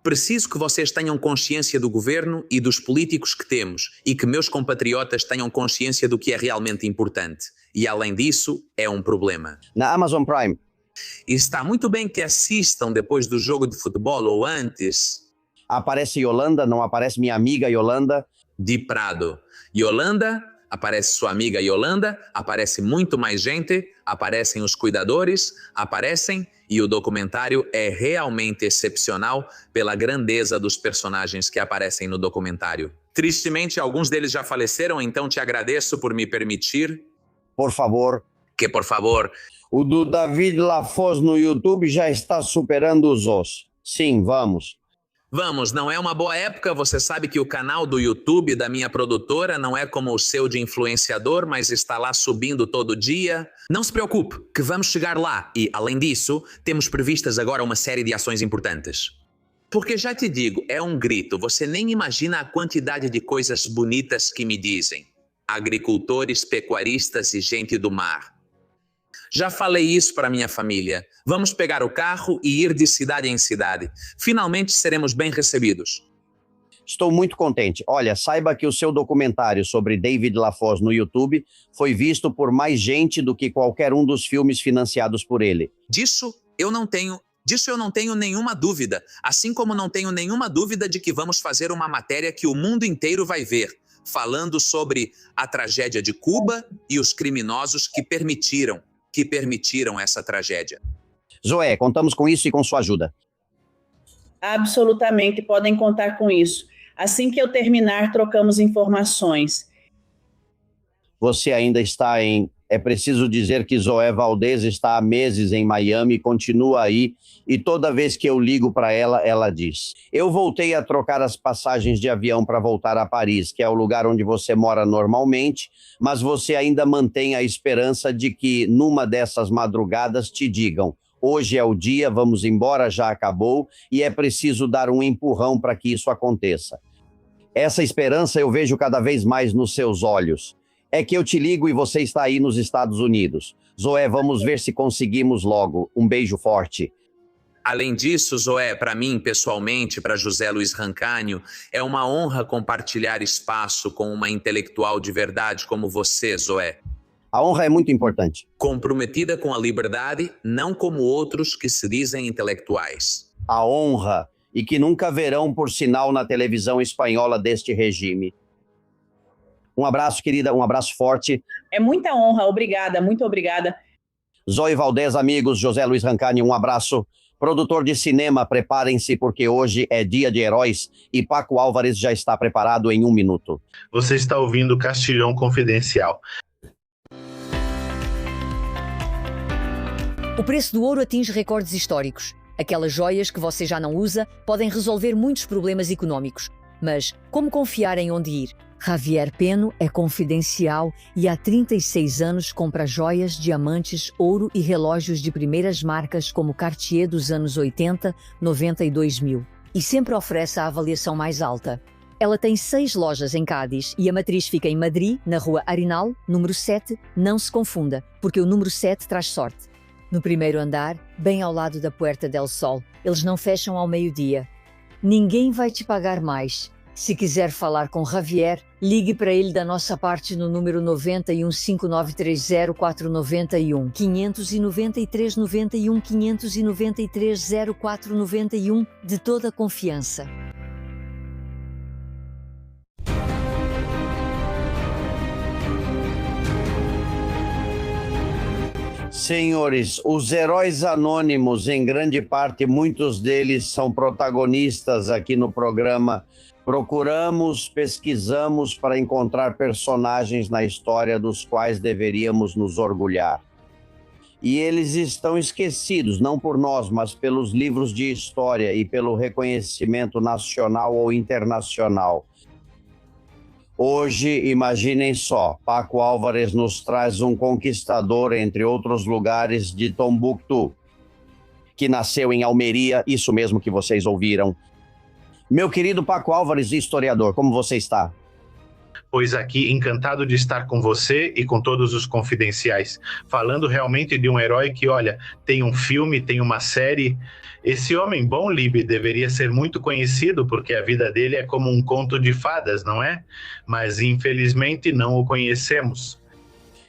Preciso que vocês tenham consciência do governo e dos políticos que temos e que meus compatriotas tenham consciência do que é realmente importante. E além disso, é um problema. Na Amazon Prime. E está muito bem que assistam depois do jogo de futebol ou antes. Aparece Yolanda, não aparece minha amiga Yolanda? De Prado. Yolanda, aparece sua amiga Yolanda, aparece muito mais gente, aparecem os cuidadores, e o documentário é realmente excepcional pela grandeza dos personagens que aparecem no documentário. Tristemente, alguns deles já faleceram, então te agradeço por me permitir. Por favor. Por favor. O do David Lafosse no YouTube já está superando os ossos. Sim, vamos. Vamos, não é uma boa época, você sabe que o canal do YouTube da minha produtora não é como o seu de influenciador, mas está lá subindo todo dia. Não se preocupe, que vamos chegar lá e, além disso, temos previstas agora uma série de ações importantes. Porque já te digo, é um grito, você nem imagina a quantidade de coisas bonitas que me dizem. Agricultores, pecuaristas e gente do mar. Já falei isso para minha família. Vamos pegar o carro e ir de cidade em cidade. Finalmente seremos bem recebidos. Estou muito contente. Olha, saiba que o seu documentário sobre David Lafosse no YouTube foi visto por mais gente do que qualquer um dos filmes financiados por ele. Disso eu não tenho nenhuma dúvida. Assim como não tenho nenhuma dúvida de que vamos fazer uma matéria que o mundo inteiro vai ver, falando sobre a tragédia de Cuba e os criminosos que permitiram essa tragédia. Zoé, contamos com isso e com sua ajuda. Absolutamente, podem contar com isso. Assim que eu terminar, trocamos informações. Você ainda está em... É preciso dizer que Zoé Valdez está há meses em Miami e continua aí, e toda vez que eu ligo para ela, ela diz: eu voltei a trocar as passagens de avião para voltar a Paris, que é o lugar onde você mora normalmente, mas você ainda mantém a esperança de que numa dessas madrugadas te digam: hoje é o dia, vamos embora, já acabou, e é preciso dar um empurrão para que isso aconteça. Essa esperança eu vejo cada vez mais nos seus olhos. É que eu te ligo e você está aí nos Estados Unidos. Zoé, vamos ver se conseguimos logo. Um beijo forte. Além disso, Zoé, para mim, pessoalmente, para José Luiz Rancagno, é uma honra compartilhar espaço com uma intelectual de verdade como você, Zoé. A honra é muito importante. Comprometida com a liberdade, não como outros que se dizem intelectuais. A honra, e que nunca verão por sinal na televisão espanhola deste regime. Um abraço, querida, um abraço forte. É muita honra, obrigada, muito obrigada. Zoe Valdez, amigos, José Luiz Rancagno, um abraço. Produtor de cinema, preparem-se porque hoje é dia de heróis e Paco Álvares já está preparado em 1 minuto. Você está ouvindo Castilhão Confidencial. O preço do ouro atinge recordes históricos. Aquelas joias que você já não usa podem resolver muitos problemas económicos. Mas como confiar em onde ir? Javier Peno é confidencial e há 36 anos compra joias, diamantes, ouro e relógios de primeiras marcas como Cartier dos anos 80, 90 e 2000. E sempre oferece a avaliação mais alta. Ela tem 6 lojas em Cádiz e a matriz fica em Madrid, na rua Arenal, número 7. Não se confunda, porque o número 7 traz sorte. No primeiro andar, bem ao lado da Puerta del Sol. Eles não fecham ao meio-dia. Ninguém vai te pagar mais. Se quiser falar com Javier, ligue para ele da nossa parte no número 91 5930 491 593 91 593 0491 de toda a confiança. Senhores, os heróis anônimos, em grande parte, muitos deles são protagonistas aqui no programa. Procuramos, pesquisamos para encontrar personagens na história dos quais deveríamos nos orgulhar. E eles estão esquecidos, não por nós, mas pelos livros de história e pelo reconhecimento nacional ou internacional. Hoje, imaginem só, Paco Álvares nos traz um conquistador, entre outros lugares, de Tombuctu, que nasceu em Almeria, isso mesmo que vocês ouviram. Meu querido Paco Álvares, historiador, como você está? Pois aqui, encantado de estar com você e com todos os confidenciais, falando realmente de um herói que, olha, tem um filme, tem uma série. Esse homem bom, Libe, deveria ser muito conhecido, porque a vida dele é como um conto de fadas, não é? Mas, infelizmente, não o conhecemos.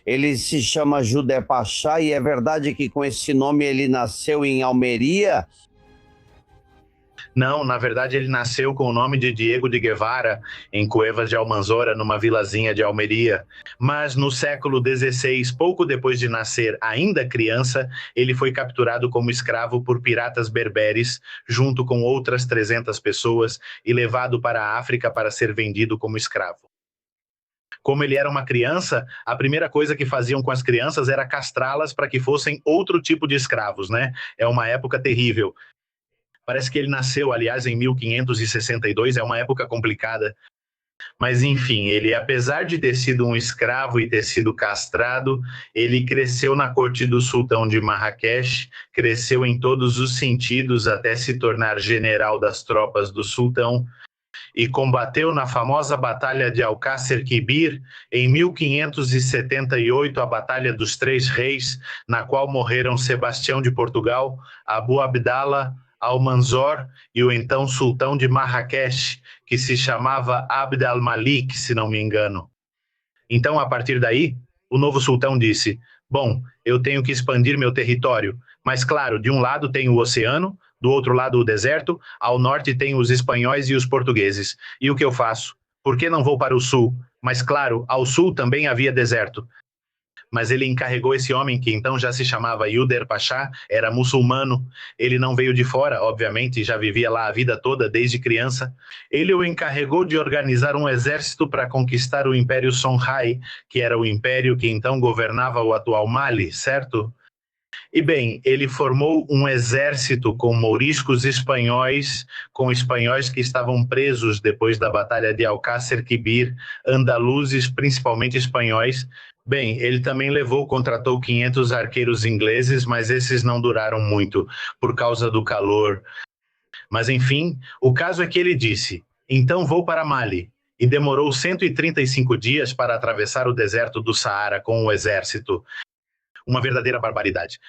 Ele se chama Judé Pachá e é verdade que com esse nome ele nasceu em Almeria? Não, na verdade ele nasceu com o nome de Diego de Guevara, em Cuevas de Almanzora, numa vilazinha de Almeria. Mas no século XVI, pouco depois de nascer, ainda criança, ele foi capturado como escravo por piratas berberes, junto com outras 300 pessoas, e levado para a África para ser vendido como escravo. Como ele era uma criança, a primeira coisa que faziam com as crianças era castrá-las para que fossem outro tipo de escravos, né? É uma época terrível. Parece que ele nasceu, aliás, em 1562, é uma época complicada. Mas, enfim, ele, apesar de ter sido um escravo e ter sido castrado, ele cresceu na corte do sultão de Marrakech, cresceu em todos os sentidos até se tornar general das tropas do sultão e combateu na famosa Batalha de Alcácer Quibir, em 1578, a Batalha dos Três Reis, na qual morreram Sebastião de Portugal, Abu Abdallah, Almanzor e o então sultão de Marrakech, que se chamava Abd al-Malik, se não me engano. Então, a partir daí, o novo sultão disse: bom, eu tenho que expandir meu território, mas claro, de um lado tem o oceano, do outro lado o deserto, ao norte tem os espanhóis e os portugueses. E o que eu faço? Por que não vou para o sul? Mas claro, ao sul também havia deserto. Mas ele encarregou esse homem, que então já se chamava Yuder Pachá, era muçulmano. Ele não veio de fora, obviamente, já vivia lá a vida toda, desde criança. Ele o encarregou de organizar um exército para conquistar o Império Songhai, que era o império que então governava o atual Mali, certo? E bem, ele formou um exército com mouriscos espanhóis, com espanhóis que estavam presos depois da Batalha de Alcácer Quibir, andaluzes, principalmente espanhóis. Bem, ele também contratou 500 arqueiros ingleses, mas esses não duraram muito, por causa do calor. Mas enfim, o caso é que ele disse: então vou para Mali. e demorou 135 dias para atravessar o deserto do Saara com o exército. Uma verdadeira barbaridade.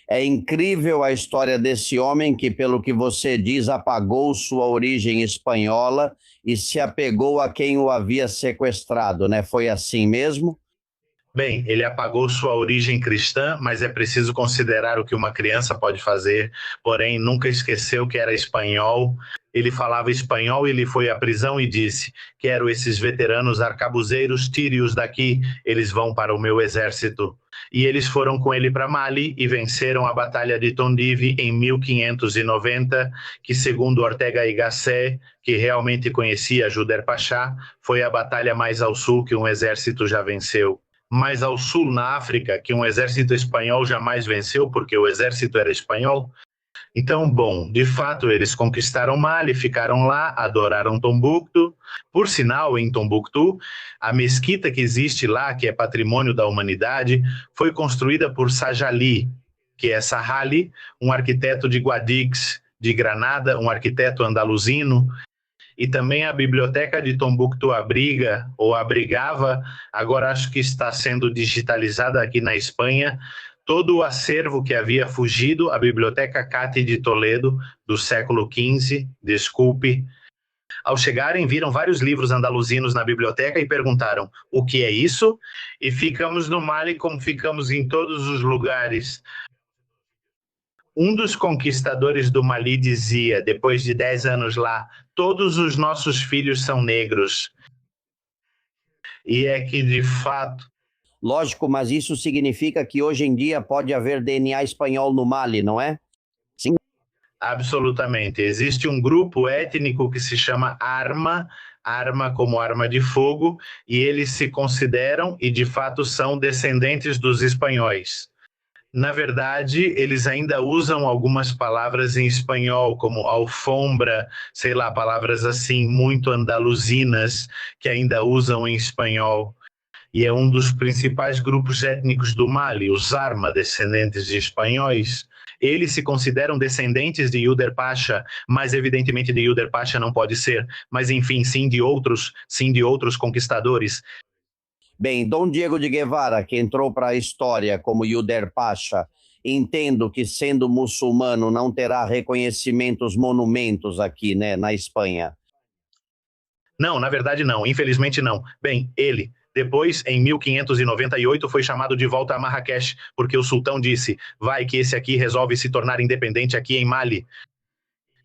É incrível a história desse homem que, pelo que você diz, apagou sua origem espanhola e se apegou a quem o havia sequestrado, né? Foi assim mesmo? Bem, ele apagou sua origem cristã, mas é preciso considerar o que uma criança pode fazer, porém nunca esqueceu que era espanhol. Ele falava espanhol e ele foi à prisão e disse: quero esses veteranos arcabuzeiros, tire-os daqui, eles vão para o meu exército. E eles foram com ele para Mali e venceram a Batalha de Tondive em 1590, que segundo Ortega y Gasset, que realmente conhecia Juder Pachá, foi a batalha mais ao sul que um exército já venceu. Mais ao sul, na África, que um exército espanhol jamais venceu, porque o exército era espanhol. Então, bom, de fato, eles conquistaram Mali, ficaram lá, adoraram Tombouctou. Por sinal, em Tombouctou, a mesquita que existe lá, que é patrimônio da humanidade, foi construída por Sajali, que é Sahali, um arquiteto de Guadix, de Granada, um arquiteto andaluzino. E também a biblioteca de Tombouctou abriga, ou abrigava, agora acho que está sendo digitalizada aqui na Espanha, todo o acervo que havia fugido, a Biblioteca Cati de Toledo, do século XV, desculpe. Ao chegarem, viram vários livros andaluzinos na biblioteca e perguntaram: o que é isso? E ficamos no Mali como ficamos em todos os lugares. Um dos conquistadores do Mali dizia, depois de 10 anos lá, todos os nossos filhos são negros. E é que, de fato... Lógico, mas isso significa que hoje em dia pode haver DNA espanhol no Mali, não é? Sim. Absolutamente. Existe um grupo étnico que se chama Arma como arma de fogo, e eles se consideram, e de fato são descendentes dos espanhóis. Na verdade, eles ainda usam algumas palavras em espanhol, como alfombra, sei lá, palavras assim muito andaluzinas que ainda usam em espanhol. E é um dos principais grupos étnicos do Mali, os Arma, descendentes de espanhóis. Eles se consideram descendentes de Juder Pacha, mas evidentemente de Juder Pacha não pode ser. Mas enfim, sim de outros conquistadores. Bem, Dom Diego de Guevara, que entrou para a história como Juder Pacha, entendo que, sendo muçulmano, não terá reconhecimentos, monumentos aqui, né, na Espanha. Não, na verdade não, infelizmente não. Bem, ele, depois, em 1598, foi chamado de volta a Marrakech, porque o sultão disse: vai que esse aqui resolve se tornar independente aqui em Mali.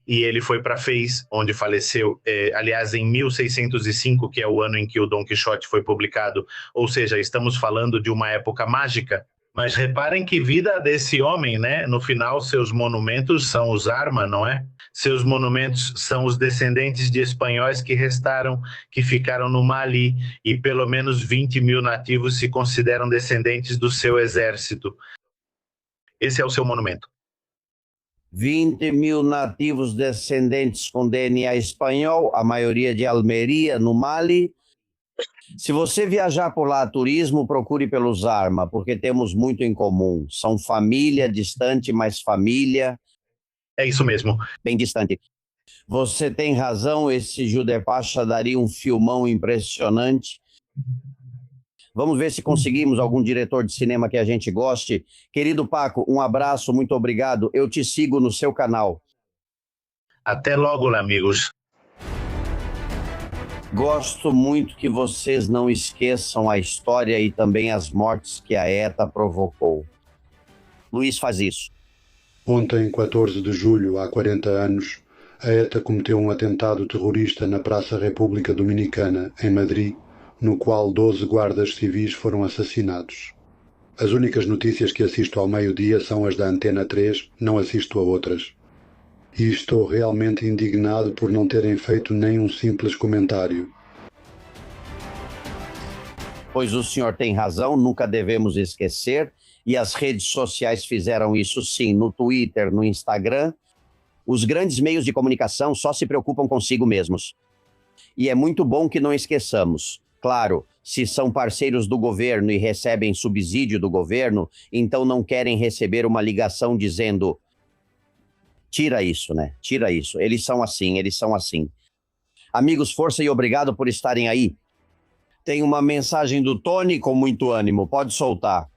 E ele foi para Fez, onde faleceu, aliás, em 1605, que é o ano em que o Dom Quixote foi publicado. Ou seja, estamos falando de uma época mágica. Mas reparem que vida desse homem, né? No final, seus monumentos são os Arma, não é? Seus monumentos são os descendentes de espanhóis que restaram, que ficaram no Mali, e pelo menos 20 mil nativos se consideram descendentes do seu exército. Esse é o seu monumento. 20 mil nativos descendentes com DNA espanhol, a maioria de Almeria, no Mali. Se você viajar por lá a turismo, procure pelos Arma, porque temos muito em comum. São família distante, mas família. É isso mesmo. Bem distante. Você tem razão, esse Juder Pacha daria um filmão impressionante. Vamos ver se conseguimos algum diretor de cinema que a gente goste. Querido Paco, um abraço, muito obrigado. Eu te sigo no seu canal. Até logo, amigos. Gosto muito que vocês não esqueçam a história e também as mortes que a ETA provocou. Luiz faz isso. Ontem, 14 de julho, há 40 anos, a ETA cometeu um atentado terrorista na Praça República Dominicana, em Madrid, no qual 12 guardas civis foram assassinados. As únicas notícias que assisto ao meio-dia são as da Antena 3, não assisto a outras. E estou realmente indignado por não terem feito nem um simples comentário. Pois o senhor tem razão, nunca devemos esquecer, e as redes sociais fizeram isso sim, no Twitter, no Instagram. Os grandes meios de comunicação só se preocupam consigo mesmos. E é muito bom que não esqueçamos. Claro, se são parceiros do governo e recebem subsídio do governo, então não querem receber uma ligação dizendo: tira isso, né? Tira isso. Eles são assim, eles são assim. Amigos, força e obrigado por estarem aí. Tem uma mensagem do Tony com muito ânimo, pode soltar.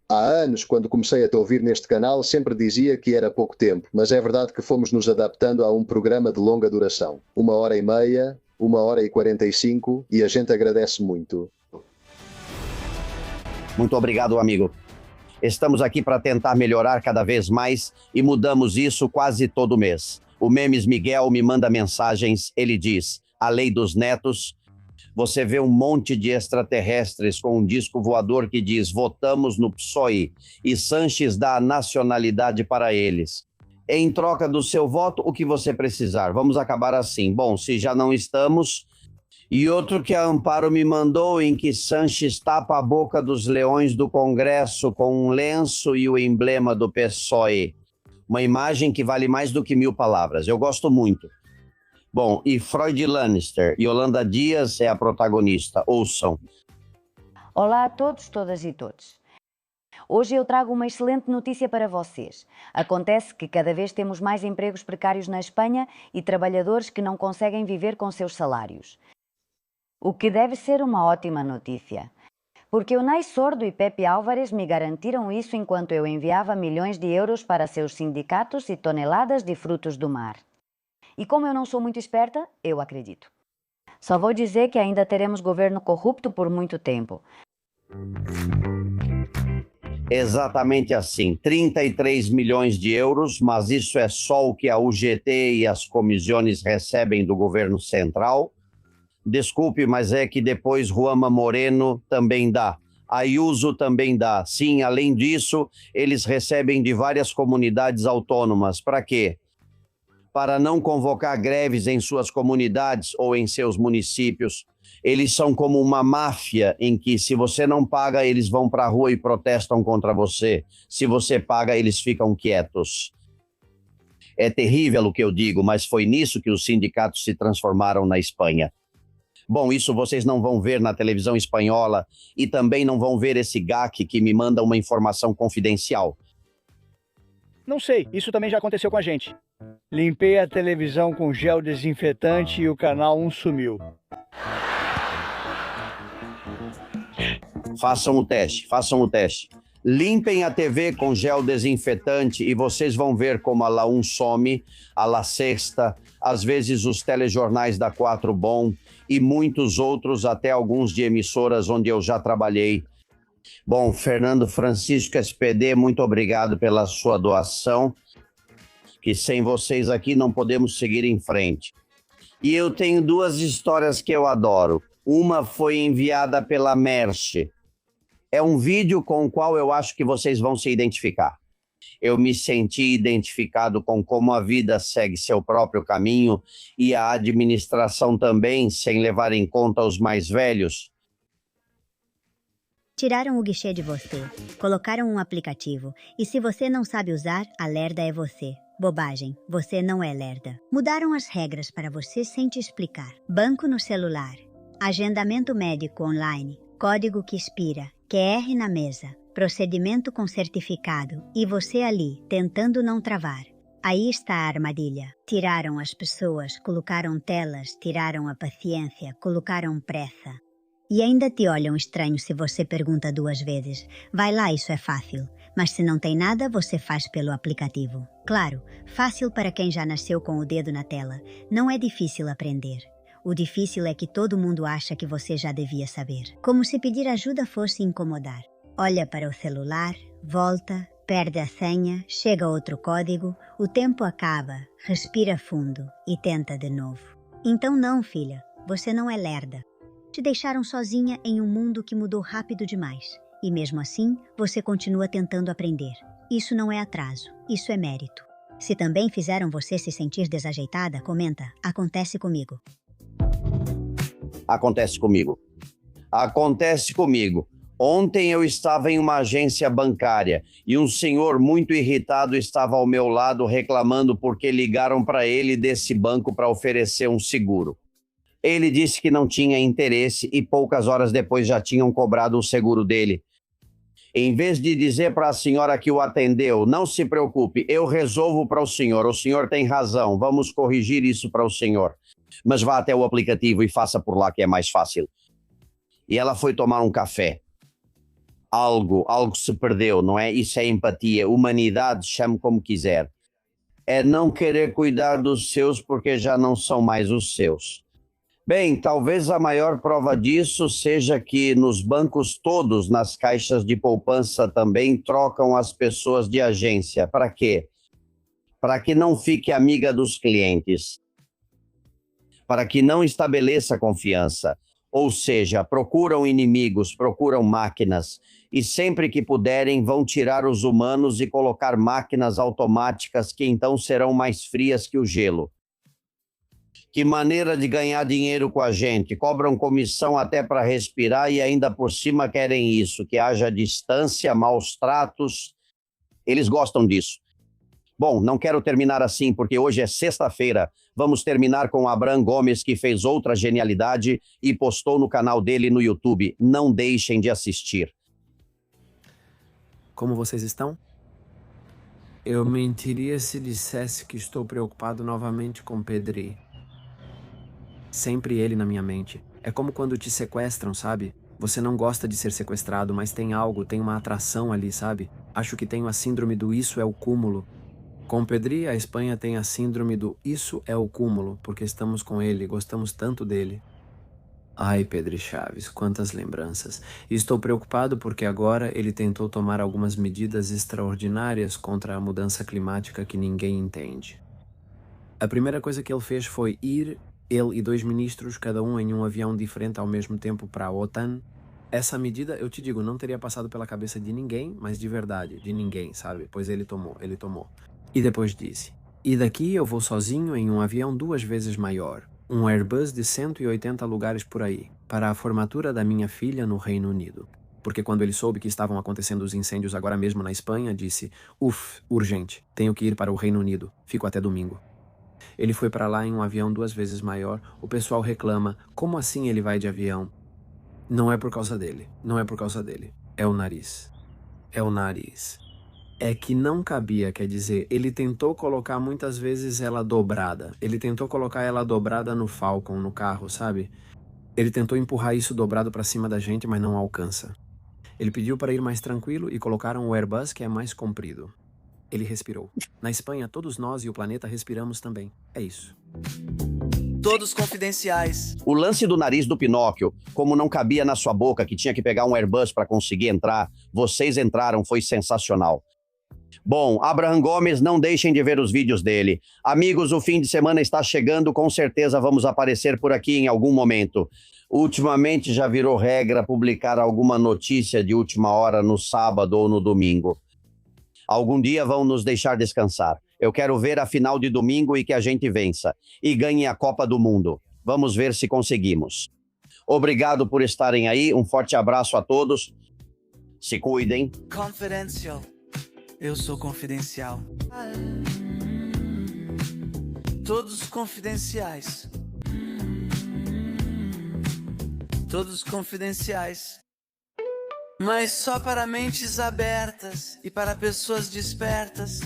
Há anos, quando comecei a te ouvir neste canal, sempre dizia que era pouco tempo, mas é verdade que fomos nos adaptando a um programa de longa duração. 1h30, 1h45 e a gente agradece muito. Muito obrigado, amigo. Estamos aqui para tentar melhorar cada vez mais e mudamos isso quase todo mês. O Memes Miguel me manda mensagens, ele diz, a lei dos netos, você vê um monte de extraterrestres com um disco voador que diz, votamos no PSOE, e Sanches dá a nacionalidade para eles. Em troca do seu voto, o que você precisar. Vamos acabar assim. Bom, se já não estamos... E outro que a Amparo me mandou, em que Sanches tapa a boca dos leões do Congresso com um lenço e o emblema do PSOE. Uma imagem que vale mais do que 1000 palavras. Eu gosto muito. Bom, e Freud Lannister, Yolanda Dias é a protagonista. Ouçam. Olá a todos, todas e todos. Hoje eu trago uma excelente notícia para vocês. Acontece que cada vez temos mais empregos precários na Espanha e trabalhadores que não conseguem viver com seus salários. O que deve ser uma ótima notícia. Porque o Ney Sordo e Pepe Álvares me garantiram isso enquanto eu enviava milhões de euros para seus sindicatos e toneladas de frutos do mar. E como eu não sou muito esperta, eu acredito. Só vou dizer que ainda teremos governo corrupto por muito tempo. Exatamente assim, 33 milhões de euros, mas isso é só o que a UGT e as comisões recebem do governo central. Desculpe, mas é que depois Juanma Moreno também dá. Ayuso também dá. Sim, além disso, eles recebem de várias comunidades autônomas. Para quê? Para não convocar greves em suas comunidades ou em seus municípios. Eles são como uma máfia em que, se você não paga, eles vão para a rua e protestam contra você. Se você paga, eles ficam quietos. É terrível o que eu digo, mas foi nisso que os sindicatos se transformaram na Espanha. Bom, isso vocês não vão ver na televisão espanhola e também não vão ver esse GAC que me manda uma informação confidencial. Não sei, isso também já aconteceu com a gente. Limpei a televisão com gel desinfetante e o canal 1 sumiu. Façam o teste. Limpem a TV com gel desinfetante e vocês vão ver como a La 1 some, a La Sexta, às vezes os telejornais da 4 Bom e muitos outros, até alguns de emissoras onde eu já trabalhei. Bom, Fernando Francisco SPD, muito obrigado pela sua doação, que sem vocês aqui não podemos seguir em frente. E eu tenho 2 histórias que eu adoro. Uma foi enviada pela Merche. É um vídeo com o qual eu acho que vocês vão se identificar. Eu me senti identificado com como a vida segue seu próprio caminho e a administração também, sem levar em conta os mais velhos. Tiraram o guichê de você, colocaram um aplicativo, e se você não sabe usar, a lerda é você. Bobagem, você não é lerda. Mudaram as regras para você sem te explicar. Banco no celular, agendamento médico online, código que expira, QR na mesa, procedimento com certificado, e você ali, tentando não travar. Aí está a armadilha. Tiraram as pessoas, colocaram telas, tiraram a paciência, colocaram pressa. E ainda te olham estranho se você pergunta 2 vezes. Vai lá, isso é fácil. Mas se não tem nada, você faz pelo aplicativo. Claro, fácil para quem já nasceu com o dedo na tela. Não é difícil aprender. O difícil é que todo mundo acha que você já devia saber. Como se pedir ajuda fosse incomodar. Olha para o celular, volta, perde a senha, chega outro código, o tempo acaba, respira fundo e tenta de novo. Então não, filha, você não é lerda. Te deixaram sozinha em um mundo que mudou rápido demais. E mesmo assim, você continua tentando aprender. Isso não é atraso, isso é mérito. Se também fizeram você se sentir desajeitada, comenta, acontece comigo. Acontece comigo. Acontece comigo. Ontem eu estava em uma agência bancária e um senhor muito irritado estava ao meu lado reclamando porque ligaram para ele desse banco para oferecer um seguro. Ele disse que não tinha interesse e poucas horas depois já tinham cobrado o seguro dele. Em vez de dizer para a senhora que o atendeu, não se preocupe, eu resolvo para o senhor tem razão, vamos corrigir isso para o senhor. Mas vá até o aplicativo e faça por lá que é mais fácil. E ela foi tomar um café. Algo se perdeu, não é? Isso é empatia, humanidade, chame como quiser. É não querer cuidar dos seus porque já não são mais os seus. Bem, talvez a maior prova disso seja que nos bancos todos, nas caixas de poupança também, trocam as pessoas de agência. Para quê? Para que não fique amiga dos clientes. Para que não estabeleça confiança. Ou seja, procuram inimigos, procuram máquinas. E sempre que puderem, vão tirar os humanos e colocar máquinas automáticas que então serão mais frias que o gelo. Que maneira de ganhar dinheiro com a gente. Cobram comissão até para respirar e ainda por cima querem isso, que haja distância, maus tratos. Eles gostam disso. Bom, não quero terminar assim, porque hoje é sexta-feira. Vamos terminar com o Abraham Gomes, que fez outra genialidade e postou no canal dele no YouTube. Não deixem de assistir. Como vocês estão? Eu mentiria se dissesse que estou preocupado novamente com Pedri. Sempre ele na minha mente. É como quando te sequestram, sabe? Você não gosta de ser sequestrado, mas tem algo, tem uma atração ali, sabe? Acho que tenho a síndrome do isso é o cúmulo. Com Pedri, a Espanha tem a síndrome do isso é o cúmulo, porque estamos com ele, gostamos tanto dele. Ai, Pedri Chaves, quantas lembranças. E estou preocupado porque agora ele tentou tomar algumas medidas extraordinárias contra a mudança climática que ninguém entende. A primeira coisa que ele fez foi ir, ele e 2 ministros, cada um em um avião diferente ao mesmo tempo para a OTAN. Essa medida, eu te digo, não teria passado pela cabeça de ninguém, mas de verdade, de ninguém, sabe? Pois ele tomou. E depois disse, e daqui eu vou sozinho em um avião 2 vezes maior, um Airbus de 180 lugares por aí, para a formatura da minha filha no Reino Unido. Porque quando ele soube que estavam acontecendo os incêndios agora mesmo na Espanha, disse, urgente, tenho que ir para o Reino Unido, fico até domingo. Ele foi para lá em um avião 2 vezes maior, o pessoal reclama, como assim ele vai de avião? Não é por causa dele, é o nariz. É que não cabia, quer dizer, ele tentou colocar muitas vezes ela dobrada. Ele tentou colocar ela dobrada no Falcon, no carro, sabe? Ele tentou empurrar isso dobrado para cima da gente, mas não alcança. Ele pediu para ir mais tranquilo e colocaram o Airbus, que é mais comprido. Ele respirou. Na Espanha, todos nós e o planeta respiramos também. É isso. Todos confidenciais. O lance do nariz do Pinóquio, como não cabia na sua boca, que tinha que pegar um Airbus para conseguir entrar, vocês entraram, foi sensacional. Bom, Abraham Gomes, não deixem de ver os vídeos dele. Amigos, o fim de semana está chegando, com certeza vamos aparecer por aqui em algum momento. Ultimamente já virou regra publicar alguma notícia de última hora no sábado ou no domingo. Algum dia vão nos deixar descansar. Eu quero ver a final de domingo e que a gente vença. E ganhe a Copa do Mundo. Vamos ver se conseguimos. Obrigado por estarem aí. Um forte abraço a todos. Se cuidem. Confidencial. Eu sou confidencial. Todos confidenciais. Todos confidenciais. Mas só para mentes abertas e para pessoas despertas.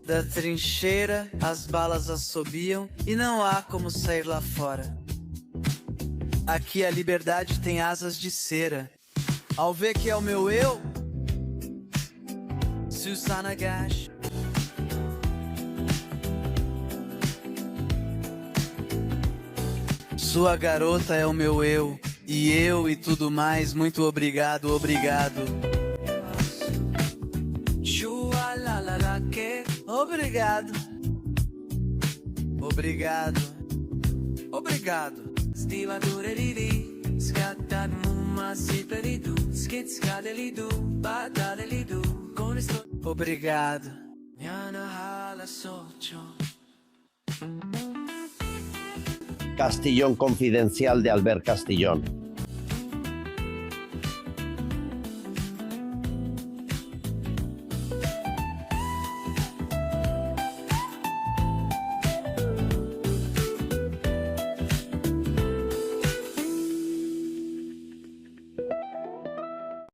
Da trincheira, as balas assobiam e não há como sair lá fora. Aqui a liberdade tem asas de cera. Ao ver que é o meu eu, Susana Gash. Sua garota é o meu eu, e tudo mais, muito obrigado, obrigado. Obrigado. Obrigado. Obrigado. Obrigado. Castillón Confidencial de Albert Castillón.